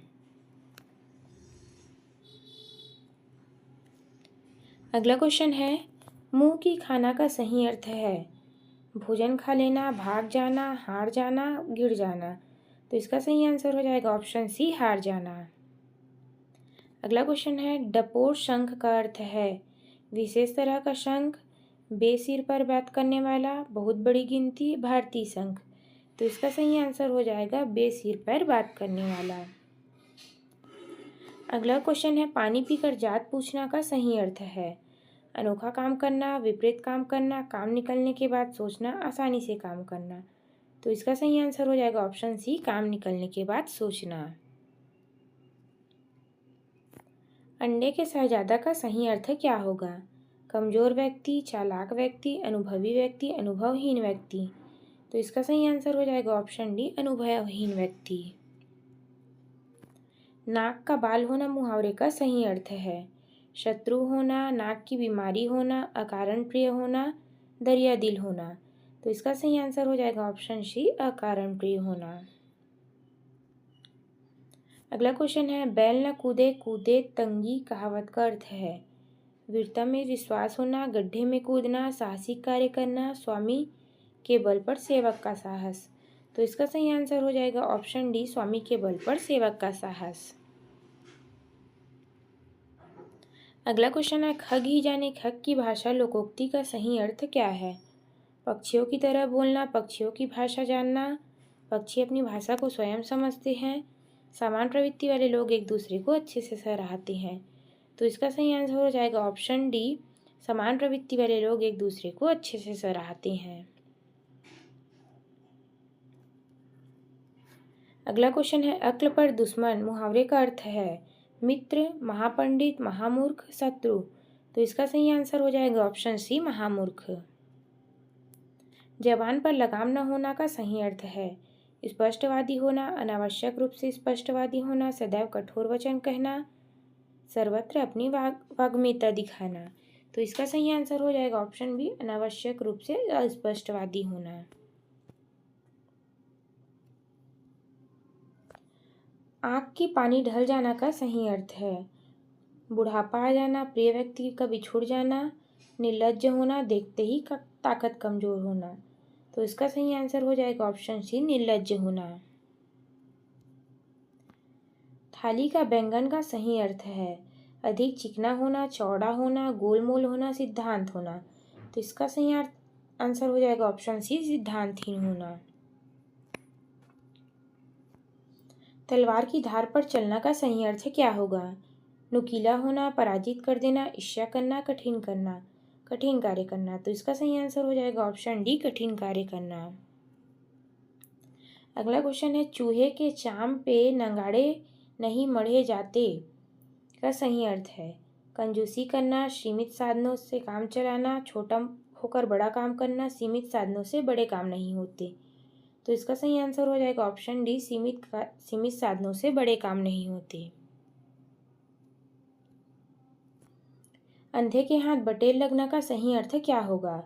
Speaker 1: अगला क्वेश्चन है, मुंह की खाना का सही अर्थ है। भोजन खा लेना, भाग जाना, हार जाना, गिर जाना। तो इसका सही आंसर हो जाएगा ऑप्शन सी, हार जाना। अगला क्वेश्चन है, डपोर शंख का अर्थ है विशेष तरह का शंख, बेसिर पर बात करने वाला, बहुत बड़ी गिनती, भारतीय शंख। तो इसका सही आंसर हो जाएगा बेसिर पर बात करने वाला। अगला क्वेश्चन है, पानी पीकर जात पूछना का सही अर्थ है। अनोखा काम करना, विपरीत काम करना, काम निकलने के बाद सोचना, आसानी से काम करना। तो इसका सही आंसर हो जाएगा ऑप्शन सी, काम निकलने के बाद सोचना। अंडे के शहजादा का सही अर्थ क्या होगा? कमजोर व्यक्ति, चालाक व्यक्ति, अनुभवी व्यक्ति, अनुभवहीन व्यक्ति। तो इसका सही आंसर हो जाएगा ऑप्शन डी, अनुभवहीन व्यक्ति। नाक का बाल होना मुहावरे का सही अर्थ है। शत्रु होना, नाक की बीमारी होना, अकारण प्रिय होना, दरिया दिल होना। तो इसका सही आंसर हो जाएगा ऑप्शन सी, अकारण प्रिय होना। अगला क्वेश्चन है, बैल न कूदे कूदे तंगी कहावत का अर्थ है। वीरता में विश्वास होना, गड्ढे में कूदना, साहसिक कार्य करना, स्वामी के बल पर सेवक का साहस। तो इसका सही आंसर हो जाएगा ऑप्शन डी, स्वामी के बल पर सेवक का साहस। अगला क्वेश्चन है, खग ही जाने खग की भाषा लोकोक्ति का सही अर्थ क्या है। पक्षियों की तरह बोलना, पक्षियों की भाषा जानना, पक्षी अपनी भाषा को स्वयं समझते हैं, समान प्रवृत्ति वाले लोग एक दूसरे को अच्छे से सराहते हैं। तो इसका सही आंसर हो जाएगा ऑप्शन डी, समान प्रवृत्ति वाले लोग एक दूसरे को अच्छे से सराहते हैं। अगला क्वेश्चन है, अक्ल पर दुश्मन मुहावरे का अर्थ है मित्र, महापंडित, महामूर्ख, शत्रु। तो इसका सही आंसर हो जाएगा ऑप्शन सी, महामूर्ख। जबान पर लगाम न होना का सही अर्थ है स्पष्टवादी होना, अनावश्यक रूप से स्पष्टवादी होना, सदैव कठोर वचन कहना, सर्वत्र अपनी वाग्मिता दिखाना। तो इसका सही आंसर हो जाएगा ऑप्शन बी, अनावश्यक रूप से अस्पष्टवादी होना। आँख की पानी ढल जाना का सही अर्थ है बुढ़ापा आ जाना, प्रिय व्यक्ति का बिछुड़ जाना, निर्लज्ज होना, देखते ही ताकत कमजोर होना। तो इसका सही आंसर हो जाएगा ऑप्शन सी, निर्लज्ज होना। थाली का बैंगन का सही अर्थ है अधिक चिकना होना, चौड़ा होना, गोलमोल होना, सिद्धांत होना। तो इसका सही आंसर हो जाएगा ऑप्शन सी, सिद्धांतहीन होना। तलवार की धार पर चलना का सही अर्थ क्या होगा। नुकीला होना, पराजित कर देना, ईर्ष्या करना, कठिन करना, कठिन कार्य करना। तो इसका सही आंसर हो जाएगा ऑप्शन डी, कठिन कार्य करना। अगला क्वेश्चन है, चूहे के चाम पे नंगाड़े नहीं मढ़े जाते का सही अर्थ है कंजूसी करना, सीमित साधनों से काम चलाना, छोटा होकर बड़ा काम करना, सीमित साधनों से बड़े काम नहीं होते। तो इसका सही आंसर हो जाएगा ऑप्शन डी, सीमित साधनों से बड़े काम नहीं होते। अंधे के हाथ बटेर लगना का सही अर्थ क्या होगा।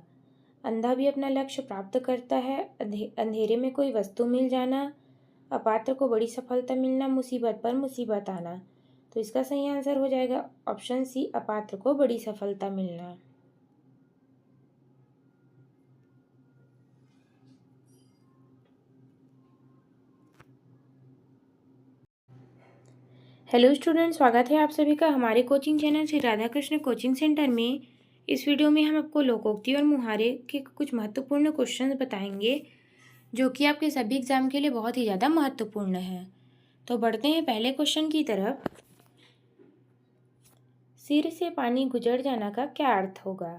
Speaker 1: अंधा भी अपना लक्ष्य प्राप्त करता है, अंधेरे में कोई वस्तु मिल जाना, अपात्र को बड़ी सफलता मिलना, मुसीबत पर मुसीबत आना। तो इसका सही आंसर हो जाएगा ऑप्शन सी, अपात्र को बड़ी सफलता मिलना। हेलो स्टूडेंट, स्वागत है आप सभी का हमारे coaching channel Shri Radha Krishna coaching centre में। इस वीडियो में हम आपको लोकोक्ति और मुहावरे के कुछ महत्वपूर्ण क्वेश्चंस बताएंगे जो कि आपके सभी एग्जाम के लिए बहुत ही ज़्यादा महत्वपूर्ण है। तो बढ़ते हैं पहले क्वेश्चन की तरफ। सिर से पानी गुजर जाना का क्या अर्थ होगा।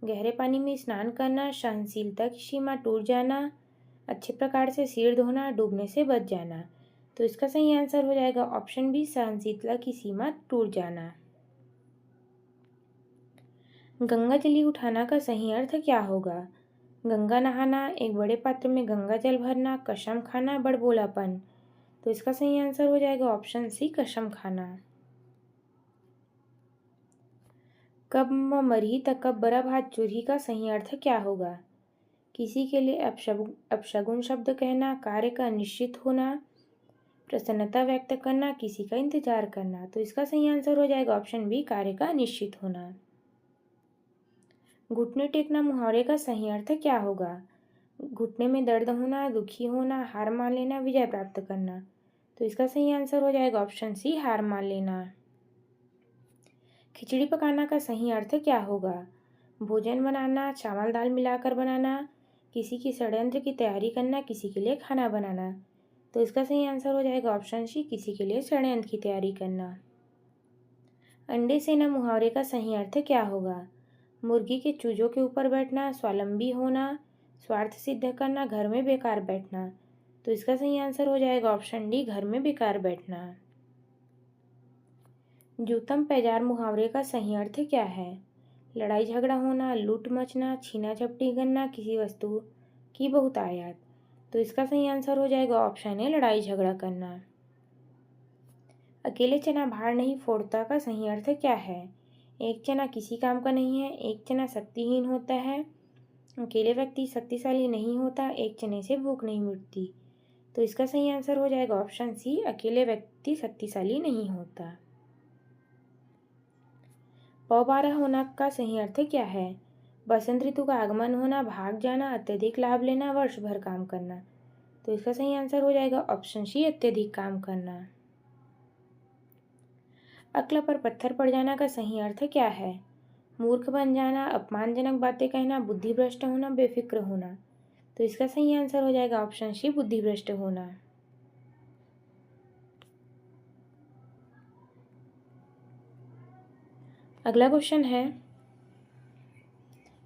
Speaker 1: गहरे पानी में स्नान करना, सहनशीलता की सीमा टूट जाना, अच्छे प्रकार से सिर धोना, डूबने से बच जाना। तो इसका सही आंसर हो जाएगा ऑप्शन बी, सहनशीलता की सीमा टूट जाना। गंगा जली उठाना का सही अर्थ क्या होगा। गंगा नहाना, एक बड़े पात्र में गंगा जल भरना, कसम खाना, बड़बोलापन। तो इसका सही आंसर हो जाएगा ऑप्शन सी, कसम खाना। कब मरही त कब बरा भात चूरही का सही अर्थ क्या होगा। किसी के लिए अपशगुन शब्द कहना, कार्य का निश्चित होना, प्रसन्नता व्यक्त करना, किसी का इंतजार करना। तो इसका सही आंसर हो जाएगा ऑप्शन बी, कार्य का निश्चित होना। घुटने टेकना मुहावरे का सही अर्थ क्या होगा। घुटने में दर्द होना, दुखी होना, हार मान लेना, विजय प्राप्त करना। तो इसका सही आंसर हो जाएगा ऑप्शन सी, हार मान लेना। खिचड़ी पकाना का सही अर्थ क्या होगा। भोजन बनाना, चावल दाल मिलाकर बनाना, किसी की षड्यंत्र की तैयारी करना, किसी के लिए खाना बनाना। तो इसका सही आंसर हो जाएगा ऑप्शन सी, किसी के लिए षड्यंत्र की तैयारी करना। अंडे सेना मुहावरे का सही अर्थ क्या होगा। मुर्गी के चूजों के ऊपर बैठना, स्वावलंबी होना, स्वार्थ सिद्ध करना, घर में बेकार बैठना। तो इसका सही आंसर हो जाएगा ऑप्शन डी, घर में बेकार बैठना। जूतम पैजार मुहावरे का सही अर्थ क्या है। लड़ाई झगड़ा होना, लूट मचना, छीना झपटी करना, किसी वस्तु की बहुतायत। तो इसका सही आंसर हो जाएगा ऑप्शन है, लड़ाई झगड़ा करना। अकेले चना भार नहीं फोड़ता का सही अर्थ क्या है। एक चना किसी काम का नहीं है, एक चना शक्तिहीन होता है, अकेले व्यक्ति शक्तिशाली नहीं होता, एक चने से भूख नहीं मिटती। तो इसका सही आंसर हो जाएगा ऑप्शन सी, अकेले व्यक्ति शक्तिशाली नहीं होता। पौबारा होना का सही अर्थ क्या है? बसंत ऋतु का आगमन होना, भाग जाना, अत्यधिक लाभ लेना, वर्ष भर काम करना। तो इसका सही आंसर हो जाएगा ऑप्शन सी, अत्यधिक काम करना। अक्ल पर पत्थर पड़ जाना का सही अर्थ क्या है? मूर्ख बन जाना, अपमानजनक बातें कहना, बुद्धिभ्रष्ट होना, बेफिक्र होना। तो इसका सही आंसर हो जाएगा ऑप्शन सी, बुद्धिभ्रष्ट होना। अगला क्वेश्चन है,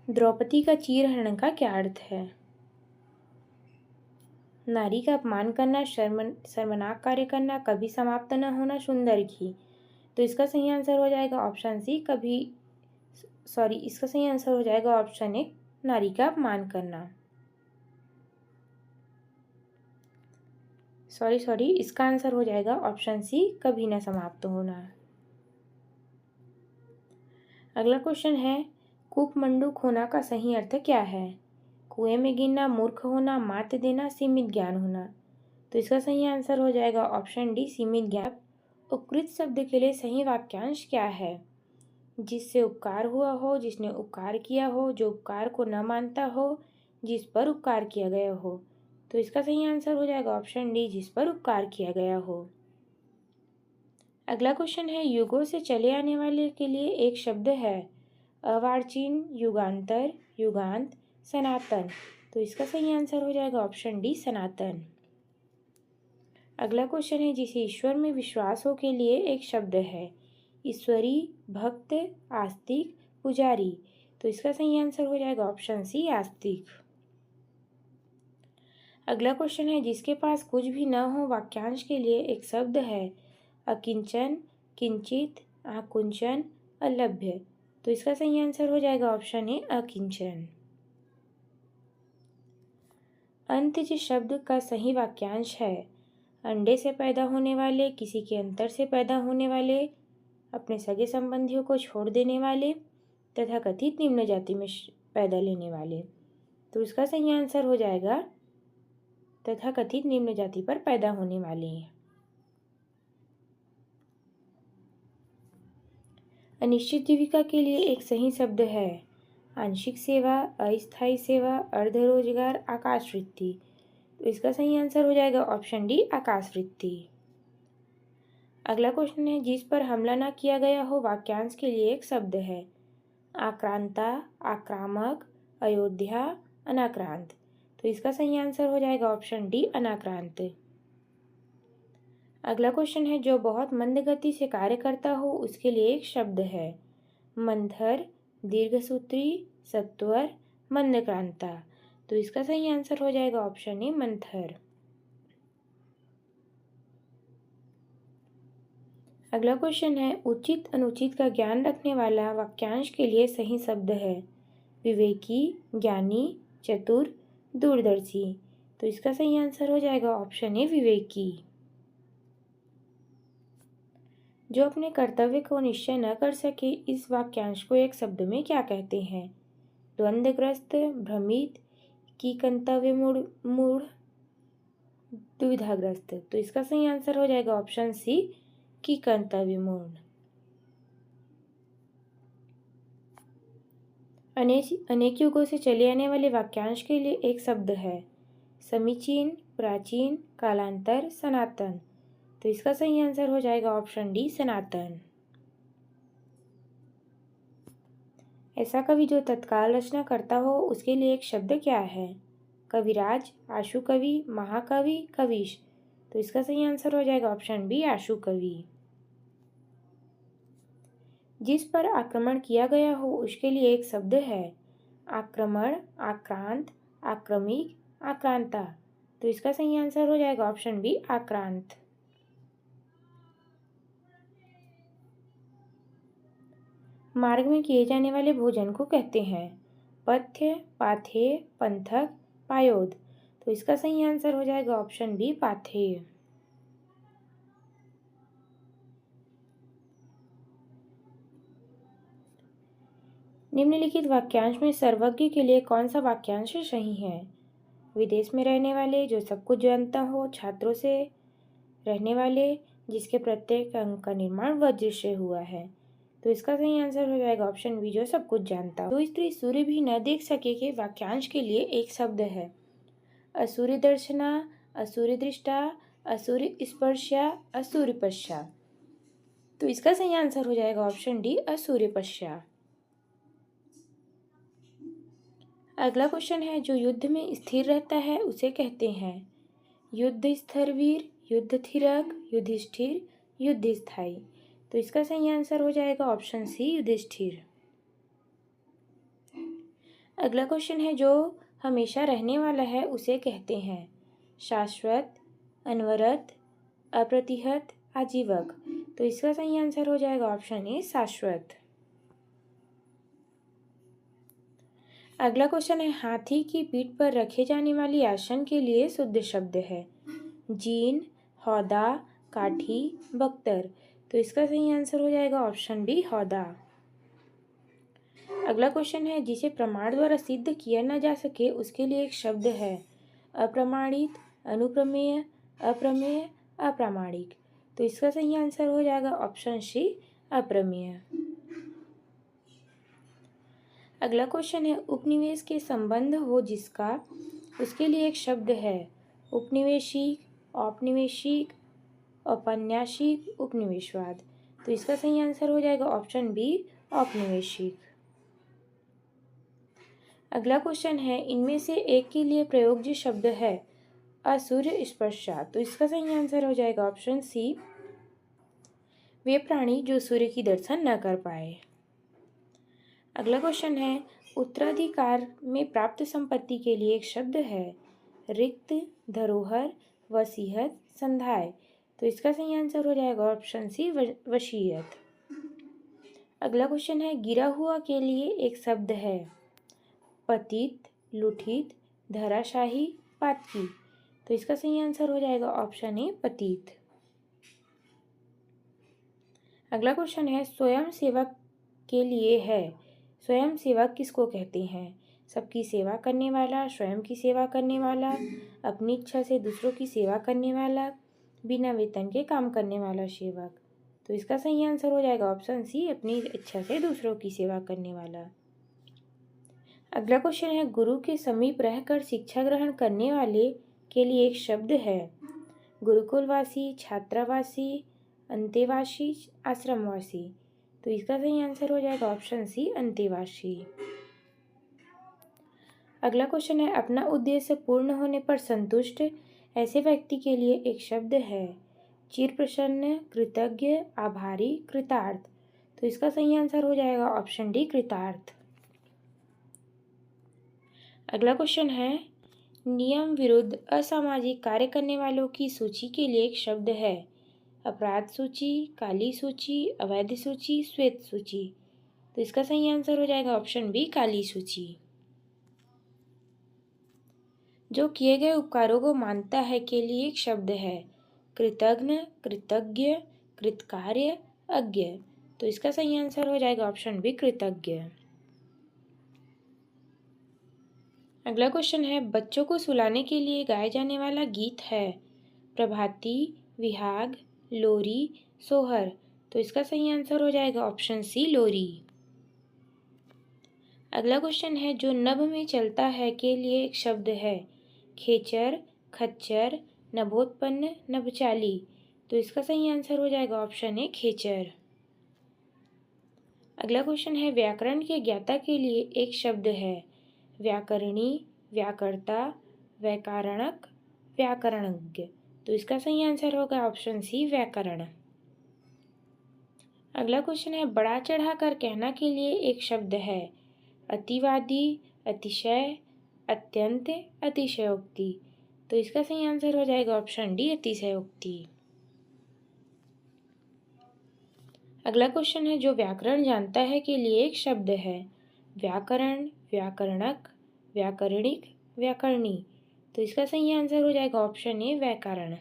Speaker 1: द्रौपदी का चीरहरण का क्या अर्थ है? नारी का अपमान करना, शर्मनाक कार्य करना, कभी समाप्त न होना, सुंदर की। तो इसका सही आंसर हो जाएगा ऑप्शन सी, इसका सही आंसर हो जाएगा ऑप्शन ए, नारी का अपमान करना। इसका आंसर हो जाएगा ऑप्शन सी, कभी न समाप्त होना। अगला क्वेश्चन है, कूपमंडूक होना का सही अर्थ क्या है? कुएं में गिरना, मूर्ख होना, मात देना, सीमित ज्ञान होना। तो इसका सही आंसर हो जाएगा ऑप्शन डी, सीमित ज्ञान। उपकृत शब्द के लिए सही वाक्यांश क्या है? जिससे उपकार हुआ हो, जिसने उपकार किया हो, जो उपकार को न मानता हो, जिस पर उपकार किया गया हो। तो इसका सही आंसर हो जाएगा ऑप्शन डी, जिस पर उपकार किया गया हो। अगला क्वेश्चन है, युगों से चले आने वाले के लिए एक शब्द है। अर्वाचीन, युगांतर, युगांत, सनातन। तो इसका सही आंसर हो जाएगा ऑप्शन डी, सनातन। अगला क्वेश्चन है, जिसे ईश्वर में विश्वास हो के लिए एक शब्द है। ईश्वरी, भक्त, आस्तिक, पुजारी। तो इसका सही आंसर हो जाएगा ऑप्शन सी, आस्तिक। अगला क्वेश्चन है, जिसके पास कुछ भी न हो वाक्यांश के लिए एक शब्द है। अकिंचन, किंचित, आकुंचन, अलभ्य। तो इसका सही आंसर हो जाएगा ऑप्शन ए, अकिंचन। अंतज शब्द का सही वाक्यांश है। अंडे से पैदा होने वाले, किसी के अंतर से पैदा होने वाले, अपने सगे संबंधियों को छोड़ देने वाले, तथा कथित निम्न जाति में पैदा लेने वाले। तो इसका सही आंसर हो जाएगा तथा कथित निम्न जाति पर पैदा होने वाले। अनिश्चित जीविका के लिए एक सही शब्द है। आंशिक सेवा, अस्थायी सेवा, अर्धरोजगार, आकाशवृत्ति। तो इसका सही आंसर हो जाएगा ऑप्शन डी, आकाशवृत्ति। अगला क्वेश्चन है, जिस पर हमला न किया गया हो वाक्यांश के लिए एक शब्द है। आक्रांता, आक्रामक, अयोध्या, अनाक्रांत। तो इसका सही आंसर हो जाएगा ऑप्शन डी, अनाक्रांत। अगला क्वेश्चन है, जो बहुत मंद गति से कार्य करता हो उसके लिए एक शब्द है। मंथर, दीर्घसूत्री, सत्वर, मंदक्रांता। तो इसका सही आंसर हो जाएगा ऑप्शन ए, मंथर। अगला क्वेश्चन है, उचित अनुचित का ज्ञान रखने वाला वाक्यांश के लिए सही शब्द है। विवेकी, ज्ञानी, चतुर, दूरदर्शी। तो इसका सही आंसर हो जाएगा ऑप्शन ए, विवेकी। जो अपने कर्तव्य को निश्चय न कर सके, इस वाक्यांश को एक शब्द में क्या कहते हैं? द्वंद्वग्रस्त, भ्रमित, की कर्तव्य मूढ़, दुविधाग्रस्त। तो इसका सही आंसर हो जाएगा ऑप्शन सी, की कर्तव्य मूढ़। अनेक युगों से चले आने वाले वाक्यांश के लिए एक शब्द है। समीचीन, प्राचीन, कालांतर, सनातन। तो इसका सही आंसर हो जाएगा ऑप्शन डी, सनातन। ऐसा कवि जो तत्काल रचना करता हो उसके लिए एक शब्द क्या है? कविराज, आशु कवि, महाकवि, कविश। तो इसका सही आंसर हो जाएगा ऑप्शन बी, आशु कवि। जिस पर आक्रमण किया गया हो उसके लिए एक शब्द है। आक्रमण, आक्रांत, आक्रमिक, आक्रांता। तो इसका सही आंसर हो जाएगा ऑप्शन बी, आक्रांत। मार्ग में किए जाने वाले भोजन को कहते हैं। पथ्य, पाथेय, पंथक, पायोद। तो इसका सही आंसर हो जाएगा ऑप्शन बी, पाथेय। निम्नलिखित वाक्यांश में सर्वज्ञ के लिए कौन सा वाक्यांश सही है? विदेश में रहने वाले, जो सब कुछ जानता हो, छात्रों से रहने वाले, जिसके प्रत्येक अंक का निर्माण वज्र से हुआ है। तो इसका सही आंसर हो जाएगा ऑप्शन बी, जो सब कुछ जानता हो। जो स्त्री सूर्य भी न देख सके के वाक्यांश के लिए एक शब्द है। असूर्य दर्शना, असूर्य दृष्टा, असूर्य स्पर्शा, असूर्य पश्चा। तो इसका सही आंसर हो जाएगा ऑप्शन डी, असूर्य पश्चा। अगला क्वेश्चन है, जो युद्ध में स्थिर रहता है उसे कहते हैं युद्ध स्थिर वीर, युद्ध थिरक, युधिष्ठिर, युद्ध स्थायी। तो इसका सही आंसर हो जाएगा ऑप्शन सी, युधिष्ठिर। अगला क्वेश्चन है, जो हमेशा रहने वाला है उसे कहते हैं शाश्वत, अनवरत, अप्रतिहत, आजीवक। तो इसका सही आंसर हो जाएगा ऑप्शन ए, शाश्वत। अगला क्वेश्चन है, हाथी की पीठ पर रखे जाने वाली आसन के लिए शुद्ध शब्द है जीन, हौदा, काठी, बख्तर। तो इसका सही आंसर हो जाएगा ऑप्शन बी, हौदा। अगला क्वेश्चन है, जिसे प्रमाण द्वारा सिद्ध किया न जा सके उसके लिए एक शब्द है अप्रमाणित, अनुप्रमेय, अप्रमेय, अप्रामाणिक। तो इसका सही आंसर हो जाएगा ऑप्शन सी, अप्रमेय। अगला क्वेश्चन है, उपनिवेश के संबंध हो जिसका, उसके लिए एक शब्द है उपनिवेशिक, औपनिवेशिक, औपन्यासिक, उपनिवेशवाद। तो इसका सही आंसर हो जाएगा ऑप्शन बी, औपनिवेशिक। अगला क्वेश्चन है, इनमें से एक के लिए प्रयोज्य शब्द है असूर्य स्पर्शा। तो इसका सही आंसर हो जाएगा ऑप्शन सी, वे प्राणी जो सूर्य की दर्शन न कर पाए। अगला क्वेश्चन है, उत्तराधिकार में प्राप्त संपत्ति के लिए एक शब्द है रिक्त, धरोहर, वसीयत, संधाय। तो इसका सही आंसर हो जाएगा ऑप्शन सी, वसीयत। अगला क्वेश्चन है, गिरा हुआ के लिए एक शब्द है पतित, लुठित, धराशाही, पातकी। तो इसका सही आंसर हो जाएगा ऑप्शन ए, पतित। अगला क्वेश्चन है, स्वयं सेवक के लिए है स्वयं सेवक किसको कहते हैं सबकी सेवा करने वाला, स्वयं की सेवा करने वाला, अपनी इच्छा से दूसरों की सेवा करने वाला, बिना वेतन के काम करने वाला सेवक। तो इसका सही आंसर हो जाएगा ऑप्शन सी, अपनी इच्छा से दूसरों की सेवा करने वाला। अगला क्वेश्चन है, गुरु के समीप रहकर शिक्षा ग्रहण करने वाले के लिए एक शब्द है गुरुकुलवासी, छात्रावासी, अंतेवासी, आश्रमवासी। तो इसका सही आंसर हो जाएगा ऑप्शन सी, अंतेवासी। अगला क्वेश्चन है, अपना उद्देश्य पूर्ण होने पर संतुष्ट ऐसे व्यक्ति के लिए एक शब्द है चिर प्रसन्न, कृतज्ञ, आभारी, कृतार्थ। तो इसका सही आंसर हो जाएगा ऑप्शन डी, कृतार्थ। अगला क्वेश्चन है, नियम विरुद्ध असामाजिक कार्य करने वालों की सूची के लिए एक शब्द है अपराध सूची, काली सूची, अवैध सूची, श्वेत सूची। तो इसका सही आंसर हो जाएगा ऑप्शन बी, काली सूची। जो किए गए उपकारों को मानता है के लिए एक शब्द है कृतज्ञ, कृतज्ञ, कृतकार्य, अज्ञ। तो इसका सही आंसर हो जाएगा ऑप्शन बी, कृतज्ञ। अगला क्वेश्चन है, बच्चों को सुलाने के लिए गाया जाने वाला गीत है प्रभाती, विहाग, लोरी, सोहर। तो इसका सही आंसर हो जाएगा ऑप्शन सी, लोरी। अगला क्वेश्चन है, जो नभ में चलता है के लिए एक शब्द है खेचर, खच्चर, नभोत्पन्न, नभचाली। तो इसका सही आंसर हो जाएगा ऑप्शन ए, खेचर। अगला क्वेश्चन है, व्याकरण के ज्ञाता के लिए एक शब्द है व्याकरणी, व्याकर्ता, व्याकरणक, व्याकरणज्ञ। तो इसका सही आंसर होगा ऑप्शन सी, व्याकरण। अगला क्वेश्चन है, बढ़ा चढ़ा कर कहना के लिए एक शब्द है अतिवादी, अतिशय, अत्यंत, अतिशयोक्ति। तो इसका सही आंसर हो जाएगा ऑप्शन डी, अतिशयोक्ति। अगला क्वेश्चन है, जो व्याकरण जानता है के लिए एक शब्द है व्याकरण, व्याकरणक, व्याकरणिक, व्याकरणी। तो इसका सही आंसर हो जाएगा ऑप्शन ए, व्याकरण।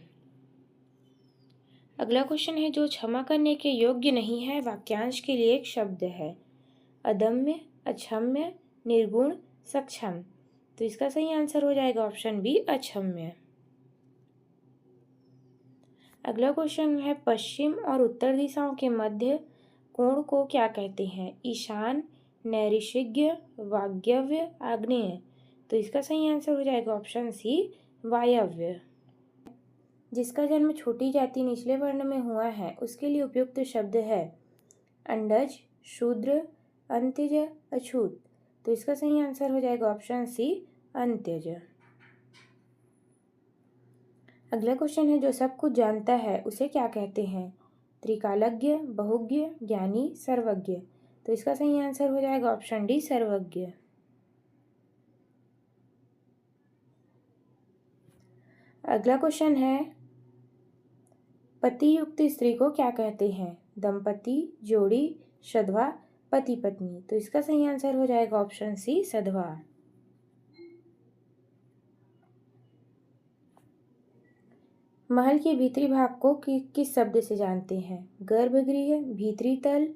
Speaker 1: अगला क्वेश्चन है, जो क्षमा करने के योग्य नहीं है वाक्यांश के लिए एक शब्द है अदम्य, अक्षम्य, निर्गुण, सक्षम। तो इसका सही आंसर हो जाएगा ऑप्शन बी, अक्षम्य। अगला क्वेश्चन है, पश्चिम और उत्तर दिशाओं के मध्य कोण को क्या कहते हैं? ईशान, नैऋशिज्ञ, वायव्य, आग्नेय। तो इसका सही आंसर हो जाएगा ऑप्शन सी, वायव्य। जिसका जन्म छोटी जाति निचले वर्ण में हुआ है उसके लिए उपयुक्त शब्द है अंडज, शूद्र, अंत्यज, अछूत। तो इसका सही आंसर हो जाएगा ऑप्शन सी, अंत्यज। अगला क्वेश्चन है, जो सब कुछ जानता है उसे क्या कहते हैं? त्रिकालज्ञ, बहुज्ञ, ज्ञानी, सर्वज्ञ। तो इसका सही आंसर हो जाएगा ऑप्शन डी, सर्वज्ञ। अगला क्वेश्चन है, पति युक्त स्त्री को क्या कहते हैं? दंपति, जोड़ी, सधवा, पति पत्नी। तो इसका सही आंसर हो जाएगा ऑप्शन सी, सधवा। महल के भीतरी भाग को किस शब्द से जानते हैं? गर्भगृह, भीतरी तल,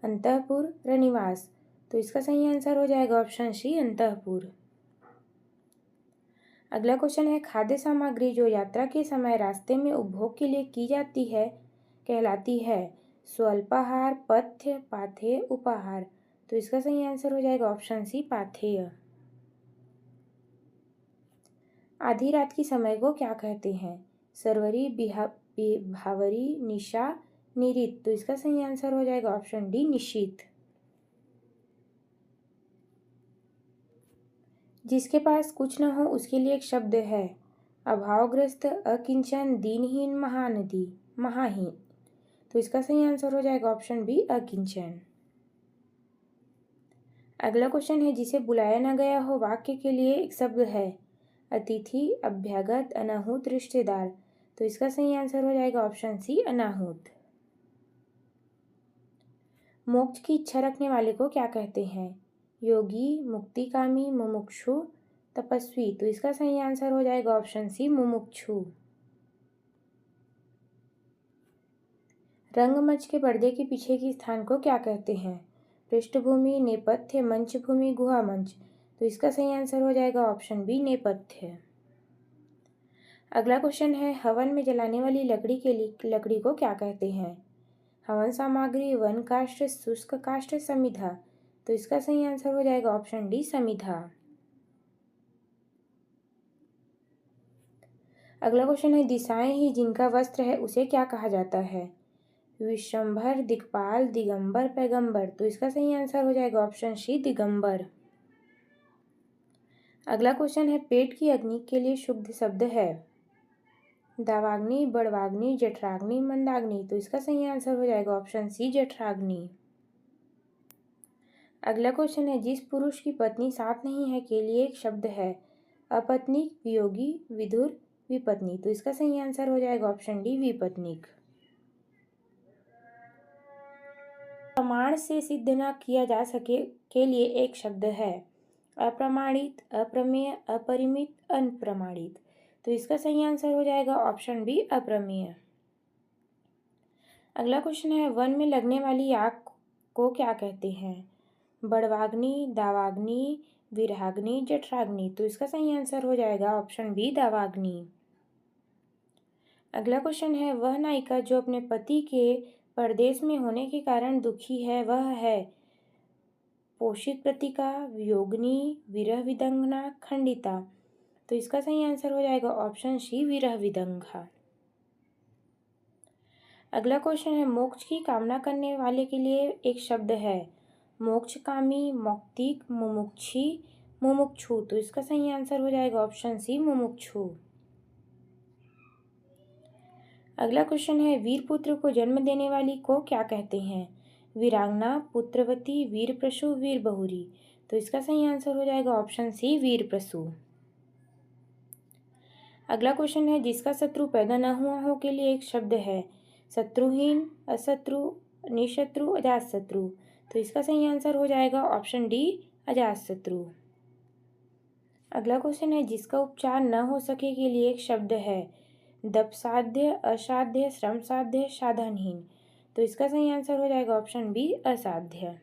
Speaker 1: अंतःपुर, रनिवास। तो इसका सही आंसर हो जाएगा ऑप्शन सी, अंतःपुर। अगला क्वेश्चन है, खाद्य सामग्री जो यात्रा के समय रास्ते में उपभोग के लिए की जाती है कहलाती है स्वल्पाहार, पथ्य, पाथेय, उपाहार। तो इसका सही आंसर हो जाएगा ऑप्शन सी, पाथेय। आधी रात की समय को क्या कहते हैं? सरवरी, भावरी, निशा, निरीत। तो इसका सही आंसर हो जाएगा ऑप्शन डी, निशीत। जिसके पास कुछ न हो उसके लिए एक शब्द है अभावग्रस्त, अकिंचन, दीनहीन, महानदी, महाहीन। तो इसका सही आंसर हो जाएगा ऑप्शन बी, अकिंचन। अगला क्वेश्चन है, जिसे बुलाया न गया हो वाक्य के लिए एक शब्द है अतिथि, अभ्यागत, अनाहूत, रिश्तेदार। तो इसका सही आंसर हो जाएगा ऑप्शन सी, अनाहूत। मोक्ष की इच्छा रखने वाले को क्या कहते हैं? योगी, मुक्तिकामी, मुमुक्षु, तपस्वी। तो इसका सही आंसर हो जाएगा ऑप्शन सी, मुमुक्षु। रंगमंच के पर्दे के पीछे के स्थान को क्या कहते हैं? पृष्ठभूमि, नेपथ्य, मंचभूमि, गुहा मंच। तो इसका सही आंसर हो जाएगा ऑप्शन बी, नेपथ्य। अगला क्वेश्चन है, हवन में जलाने वाली लकड़ी को क्या कहते हैं? हवन सामग्री, वन काष्ठ, शुष्क काष्ठ, समिधा। तो इसका सही आंसर हो जाएगा ऑप्शन डी, समिधा। अगला क्वेश्चन है, दिशाएं ही जिनका वस्त्र है उसे क्या कहा जाता है? विश्वंभर, दिक्पाल, दिगंबर, पैगंबर। तो इसका सही आंसर हो जाएगा ऑप्शन सी, दिगंबर। अगला क्वेश्चन है, पेट की अग्नि के लिए शुद्ध शब्द है दावाग्नि, बड़वाग्नि, जठराग्नि, मंदाग्नि। तो इसका सही आंसर हो जाएगा ऑप्शन सी, जठराग्नि। अगला क्वेश्चन है, जिस पुरुष की पत्नी साथ नहीं है के लिए एक शब्द है अपत्नीक, वियोगी, विधुर, विपत्नी। तो इसका सही आंसर हो जाएगा ऑप्शन डी, विपत्नीक। प्रमाण से सिद्ध न किया जा सके के लिए एक शब्द है अप्रमाणित, अप्रमेय, अपरिमित, अप्रमाणित। तो इसका सही आंसर हो जाएगा ऑप्शन बी, अप्रमेय। अगला क्वेश्चन है, वन में लगने वाली आग को क्या कहते हैं? बड़वाग्नि, दावाग्नि, विरहाग्नि, जठराग्नि। तो इसका सही आंसर हो जाएगा ऑप्शन बी, दावाग्नि। अगला क्वेश्चन है, वह नायिका जो अपने पति के परदेश में होने के कारण दुखी है वह है पोषित प्रतिका, वियोगिनी, विरह विदंगना, खंडिता। तो इसका सही आंसर हो जाएगा ऑप्शन सी, विरह विदंगा। अगला क्वेश्चन है, मोक्ष की कामना करने वाले के लिए एक शब्द है मोक्षकामी, मौक्तिक, मुमुक्षी, मुमुक्षु। तो इसका सही आंसर हो जाएगा ऑप्शन सी, मुमुक्षु। अगला क्वेश्चन है, वीर पुत्र को जन्म देने वाली को क्या कहते हैं? वीरांगना, पुत्रवती, वीर प्रसु, वीर बहुरी। तो इसका सही आंसर हो जाएगा ऑप्शन सी, वीर प्रसु। अगला क्वेश्चन है, जिसका शत्रु पैदा न हुआ हो के लिए एक शब्द है शत्रुहीन, अशत्रु, निशत्रु, अजातशत्रु। तो इसका सही आंसर हो जाएगा ऑप्शन डी, अजातशत्रु। अगला क्वेश्चन है, जिसका उपचार न हो सके के लिए एक शब्द है दपसाध्य, असाध्य, श्रम साध्य, साधनहीन। तो इसका सही आंसर हो जाएगा ऑप्शन बी, असाध्य।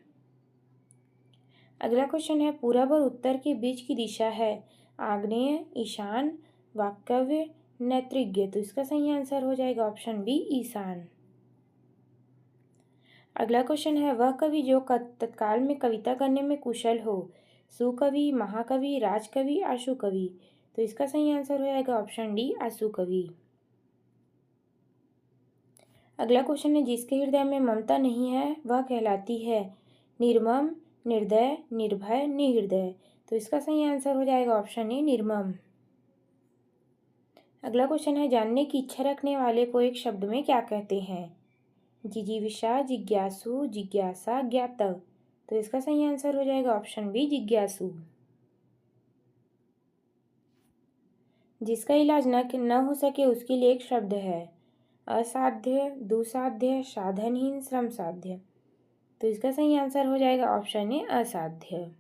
Speaker 1: अगला क्वेश्चन है पूरब और उत्तर के बीच की दिशा है आग्नेय, ईशान, वाक्यव्य, नैतृज्ञ। तो इसका सही आंसर हो जाएगा ऑप्शन बी ईशान। अगला क्वेश्चन है वह कवि जो तत्काल में कविता करने में कुशल हो, सुकवि, महाकवि, राजकवि, आशु कवि। तो इसका सही आंसर हो जाएगा ऑप्शन डी आशु कवि। अगला क्वेश्चन है जिसके हृदय में ममता नहीं है वह कहलाती है निर्मम, निर्दय, निर्भय, निहृदय। तो इसका सही आंसर हो जाएगा ऑप्शन ए निर्मम। अगला क्वेश्चन है जानने की इच्छा रखने वाले को एक शब्द में क्या कहते हैं जिजीविषा, जिज्ञासु, जिज्ञासा, ज्ञातव। तो इसका सही आंसर हो जाएगा ऑप्शन बी जिज्ञासु। जिसका इलाज न हो सके उसके लिए एक शब्द है असाध्य, दुसाध्य, साधनहीन, श्रम साध्य। तो इसका सही आंसर हो जाएगा ऑप्शन ए असाध्य।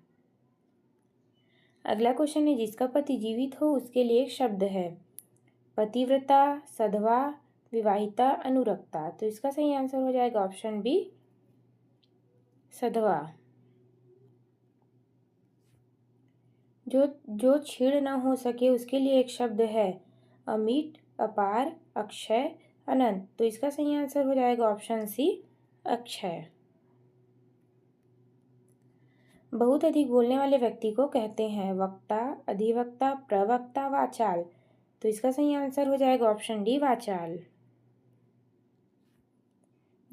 Speaker 1: अगला क्वेश्चन है जिसका पति जीवित हो उसके लिए एक शब्द है पतिव्रता, सधवा, विवाहिता, अनुरक्ता। तो इसका सही आंसर हो जाएगा ऑप्शन बी सधवा। जो छीड़ न हो सके उसके लिए एक शब्द है अमिट, अपार, अक्षय, अनंत। तो इसका सही आंसर हो जाएगा ऑप्शन सी अक्षय। बहुत अधिक बोलने वाले व्यक्ति को कहते हैं वक्ता, अधिवक्ता, प्रवक्ता, वाचाल। तो इसका सही आंसर हो जाएगा ऑप्शन डी वाचाल।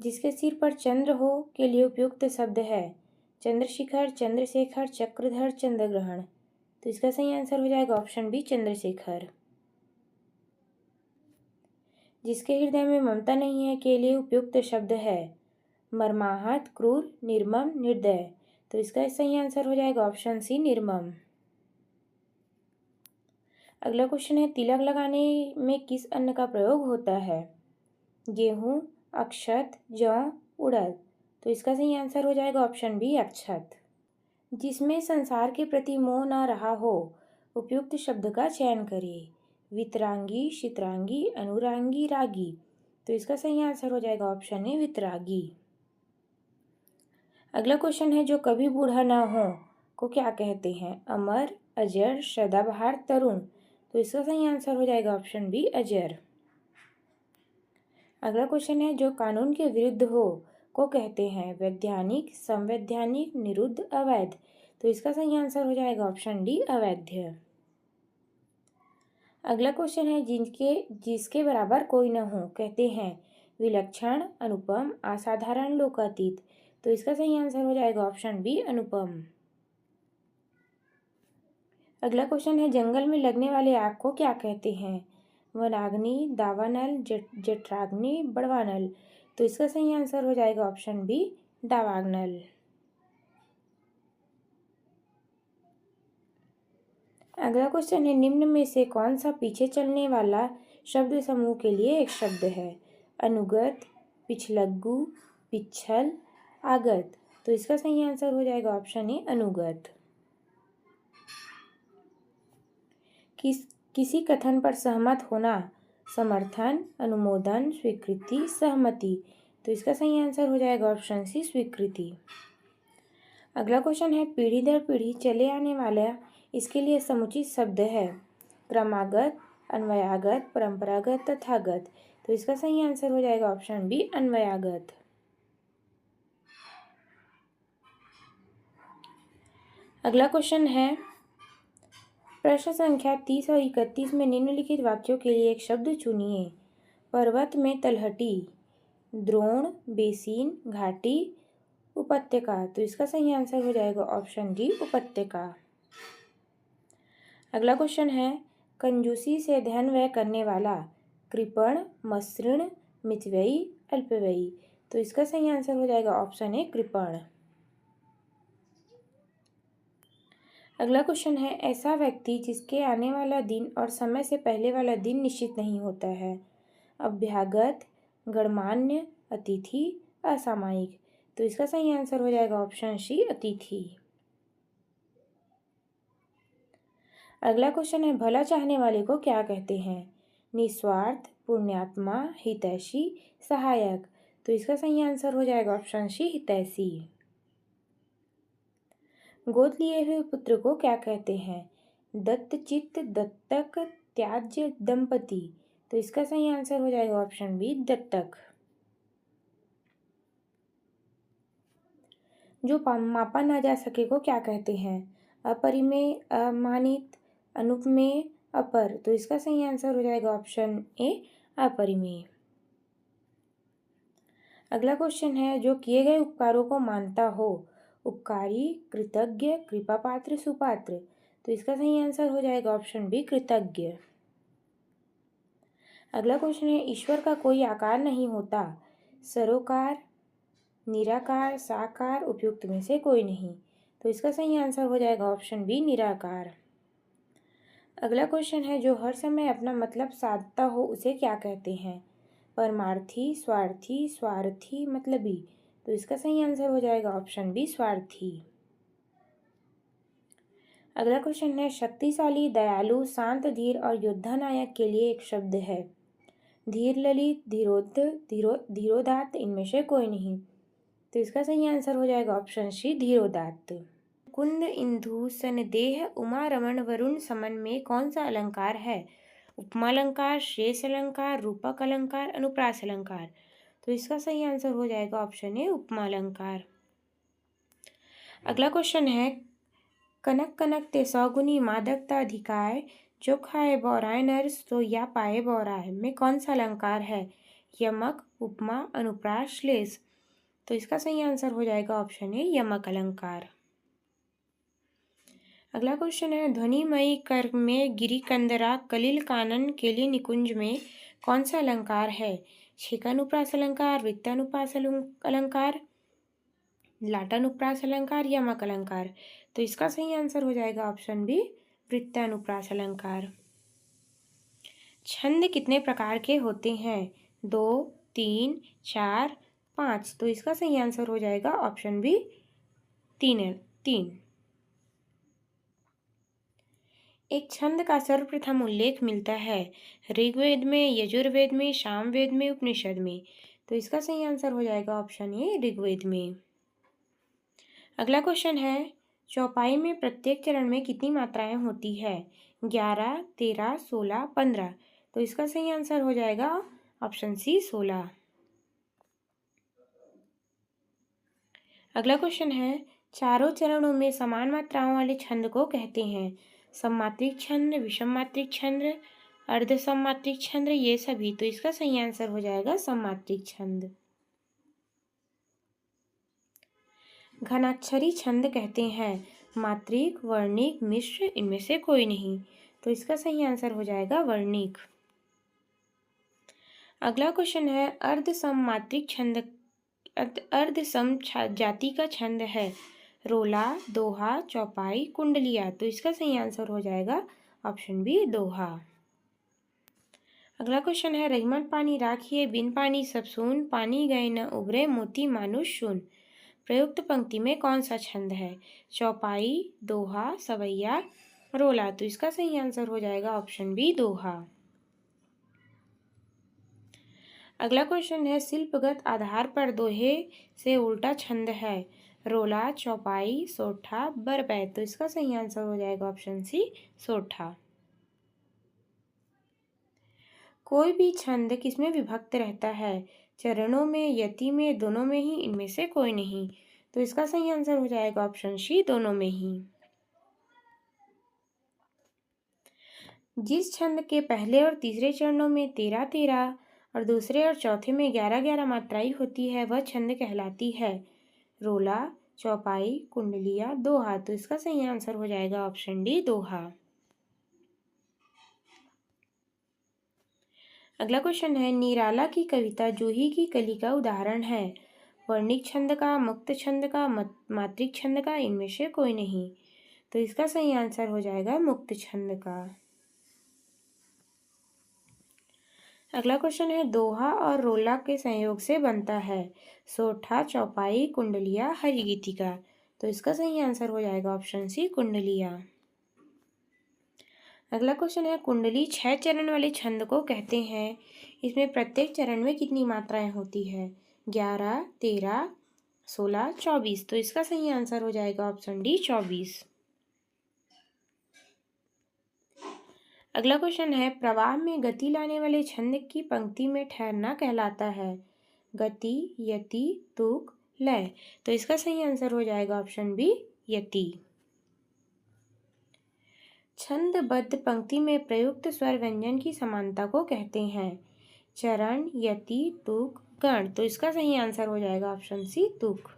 Speaker 1: जिसके सिर पर चंद्र हो के लिए उपयुक्त शब्द है चंद्रशिखर, चंद्रशेखर, चक्रधर, चंद्रग्रहण। तो इसका सही आंसर हो जाएगा ऑप्शन बी चंद्रशेखर। जिसके हृदय में ममता नहीं है के लिए उपयुक्त शब्द है मर्माहत, क्रूर, निर्मम, निर्दय। तो इसका सही आंसर हो जाएगा ऑप्शन सी निर्मम। अगला क्वेश्चन है तिलक लगाने में किस अन्न का प्रयोग होता है गेहूं, अक्षत, जौ, उड़द। तो इसका सही आंसर हो जाएगा ऑप्शन बी अक्षत। जिसमें संसार के प्रति मोह न रहा हो उपयुक्त शब्द का चयन करिए वितरांगी, शितरांगी, अनुरांगी, रागी। तो इसका सही आंसर हो जाएगा ऑप्शन ए वितरागी। अगला क्वेश्चन है जो कभी बूढ़ा ना हो को क्या कहते हैं अमर, अजर, सदाबहार, तरुण। तो इसका सही आंसर हो जाएगा ऑप्शन बी अजर। अगला क्वेश्चन है जो कानून के विरुद्ध हो को कहते हैं वैधानिक, संवैधानिक, निरुद्ध, अवैध। तो इसका सही आंसर हो जाएगा ऑप्शन डी अवैध। अगला क्वेश्चन है जिसके बराबर कोई न हो कहते हैं विलक्षण, अनुपम, असाधारण, लोकातीत। तो इसका सही आंसर हो जाएगा ऑप्शन बी अनुपम। अगला क्वेश्चन है जंगल में लगने वाले आग को क्या कहते हैं वनाग्नि, दावानल, जठराग्नि, बड़वानल। तो इसका सही आंसर हो जाएगा ऑप्शन बी दावानल। अगला क्वेश्चन है निम्न में से कौन सा पीछे चलने वाला शब्द समूह के लिए एक शब्द है अनुगत, पिछलग्गू, पिछल, आगत। तो इसका सही आंसर हो जाएगा ऑप्शन ए अनुगत। किसी कथन पर सहमत होना समर्थन, अनुमोदन, स्वीकृति, सहमति। तो इसका सही आंसर हो जाएगा ऑप्शन सी स्वीकृति। अगला क्वेश्चन है पीढ़ी दर पीढ़ी चले आने वाला इसके लिए समुचित शब्द है क्रमागत, अन्वयागत, परंपरागत, तथागत। तो इसका सही आंसर हो जाएगा ऑप्शन बी अन्वयागत। अगला क्वेश्चन है प्रश्न संख्या 30 और 31 में निम्नलिखित वाक्यों के लिए एक शब्द चुनिए पर्वत में तलहटी, द्रोण, बेसिन, घाटी, उपत्यका। तो इसका सही आंसर हो जाएगा ऑप्शन डी उपत्यका। अगला क्वेश्चन है कंजूसी से धन व्यय करने वाला कृपण, मसृण, मितव्ययी, अल्पव्ययी। तो इसका सही आंसर हो जाएगा ऑप्शन ए कृपण। अगला क्वेश्चन है ऐसा व्यक्ति जिसके आने वाला दिन और समय से पहले वाला दिन निश्चित नहीं होता है अभ्यागत, गणमान्य, अतिथि, असामयिक। तो इसका सही आंसर हो जाएगा ऑप्शन सी अतिथि। अगला क्वेश्चन है भला चाहने वाले को क्या कहते हैं निस्वार्थ, पुण्यात्मा, हितैषी, सहायक। तो इसका सही आंसर हो जाएगा ऑप्शन सी हितैषी। गोद लिए हुए पुत्र को क्या कहते हैं? दत्तचित्त, दत्तक, त्याज्य, दंपति। तो इसका सही आंसर हो जाएगा ऑप्शन बी, दत्तक। जो मापा ना जा सके को क्या कहते हैं? अपरिमेय, अमानित, अनुपमेय, अपर। तो इसका सही आंसर हो जाएगा ऑप्शन ए, अपरिमेय। अगला क्वेश्चन है, जो किए गए उपकारों को मानता हो। उपकारी, कृतज्ञ, कृपापात्र, सुपात्र। तो इसका सही आंसर हो जाएगा ऑप्शन बी, कृतज्ञ। अगला क्वेश्चन है, ईश्वर का कोई आकार नहीं होता। सरोकार, निराकार, साकार, उपयुक्त में से कोई नहीं। तो इसका सही आंसर हो जाएगा ऑप्शन बी, निराकार। अगला क्वेश्चन है, जो हर समय अपना मतलब साधता हो उसे क्या कहते हैं? परमार्थी, स्वार्थी, स्वार्थी, मतलबी। तो इसका सही आंसर हो जाएगा ऑप्शन बी, स्वार्थी। अगला क्वेश्चन है, शक्तिशाली, दयालु, शांत, धीर और योद्धा नायक के लिए एक शब्द है। धीर, ललित, धीरोद्ध, धीरोदात्त, इनमें से कोई नहीं। तो इसका सही आंसर हो जाएगा ऑप्शन सी, धीरोदात्त। कुंद, इंदु, सनदेह, उमा, रमण, वरुण, समन में कौन सा अलंकार है? उपमालंकार, शेष अलंकार, रूपक अलंकार, अनुप्रास अलंकार। तो इसका सही आंसर हो जाएगा ऑप्शन ए, उपमालंकार। अगला क्वेश्चन है, कनक कनक ते सौगुनी मादकता अधिकाय, जो खाए बौराय नर तो या पाए बौराय में कौन सा अलंकार है? यमक, उपमा, अनुप्रास, श्लेष। तो इसका सही आंसर हो जाएगा ऑप्शन ए, यमक अलंकार। अगला क्वेश्चन है, ध्वनिमयी कर में गिरी कंदरा कलिल कानन के लिए निकुंज में कौन सा अलंकार है? छेकानुप्रास अलंकार, वृत्तानुप्रास अलंकार, लाटानुप्रास अलंकार, यमक अलंकार। तो इसका सही आंसर हो जाएगा ऑप्शन बी, वृत्तानुप्रास अलंकार। छंद कितने प्रकार के होते हैं? 2, 3, 4, 5। तो इसका सही आंसर हो जाएगा ऑप्शन बी, 3। एक छंद का सर्वप्रथम उल्लेख मिलता है ऋग्वेद में, यजुर्वेद में, सामवेद में, उपनिषद में। तो इसका सही आंसर हो जाएगा ऑप्शन ए, ऋग्वेद में। अगला क्वेश्चन है, चौपाई में प्रत्येक चरण में कितनी मात्राएं होती है? 11, 13, 16, 15। तो इसका सही आंसर हो जाएगा ऑप्शन सी, 16। अगला क्वेश्चन है, चारों चरणों में समान मात्राओं वाले छंद को कहते हैं? सममात्रिक छंद, विषम मात्रिक छंद, अर्ध सममात्रिक छंद, ये सभी। तो इसका सही आंसर हो जाएगा सममात्रिक छंद। घनाक्षरी छंद कहते हैं? मात्रिक, वर्णिक, मिश्र, इनमें से कोई नहीं। तो इसका सही आंसर हो जाएगा वर्णिक। अगला क्वेश्चन है, अर्ध सममात्रिक छंद, अर्ध सम जाति का छंद है? रोला, दोहा, चौपाई, कुंडलिया। तो इसका सही आंसर हो जाएगा ऑप्शन बी, दोहा। अगला क्वेश्चन है, रहीमन पानी राखिए बिन पानी सब सून, पानी गए न उबरे मोती मानुष शून। प्रयुक्त पंक्ति में कौन सा छंद है? चौपाई, दोहा, सवैया, रोला। तो इसका सही आंसर हो जाएगा ऑप्शन बी, दोहा। अगला क्वेश्चन है, शिल्पगत आधार पर दोहे से उल्टा छंद है? रोला, चौपाई, सोठा, बरपैत। तो इसका सही आंसर हो जाएगा ऑप्शन सी, सोठा। कोई भी छंद किसमें विभक्त रहता है? चरणों में, यति में, दोनों में ही, इनमें से कोई नहीं। तो इसका सही आंसर हो जाएगा ऑप्शन सी, दोनों में ही। जिस छंद के पहले और तीसरे चरणों में 13-13 और दूसरे और चौथे में 11-11 मात्राएं होती है वह छंद कहलाती है? रोला, चौपाई, कुंडलिया, दोहा। तो इसका सही आंसर हो जाएगा ऑप्शन डी, दोहा। अगला क्वेश्चन है, निराला की कविता जूही की कली का उदाहरण है? वर्णिक छंद का, मुक्त छंद का, मात्रिक छंद का, इनमें से कोई नहीं। तो इसका सही आंसर हो जाएगा मुक्त छंद का। अगला क्वेश्चन है, दोहा और रोला के संयोग से बनता है? सोठा, चौपाई, कुंडलिया, हरिगीतिका। तो इसका सही आंसर हो जाएगा ऑप्शन सी, कुंडलिया। अगला क्वेश्चन है, कुंडली 6 चरण वाले छंद को कहते हैं? इसमें प्रत्येक चरण में कितनी मात्राएं होती है? 11, 13, 16, 24। तो इसका सही आंसर हो जाएगा ऑप्शन डी 24। अगला क्वेश्चन है, प्रवाह में गति लाने वाले छंद की पंक्ति में ठहरना कहलाता है गति, यति, तुक, लय। तो इसका सही आंसर हो जाएगा ऑप्शन बी यति। छंदबद्ध पंक्ति में प्रयुक्त स्वर व्यंजन की समानता को कहते हैं चरण, यति, तुक, गण। तो इसका सही आंसर हो जाएगा ऑप्शन सी तुक।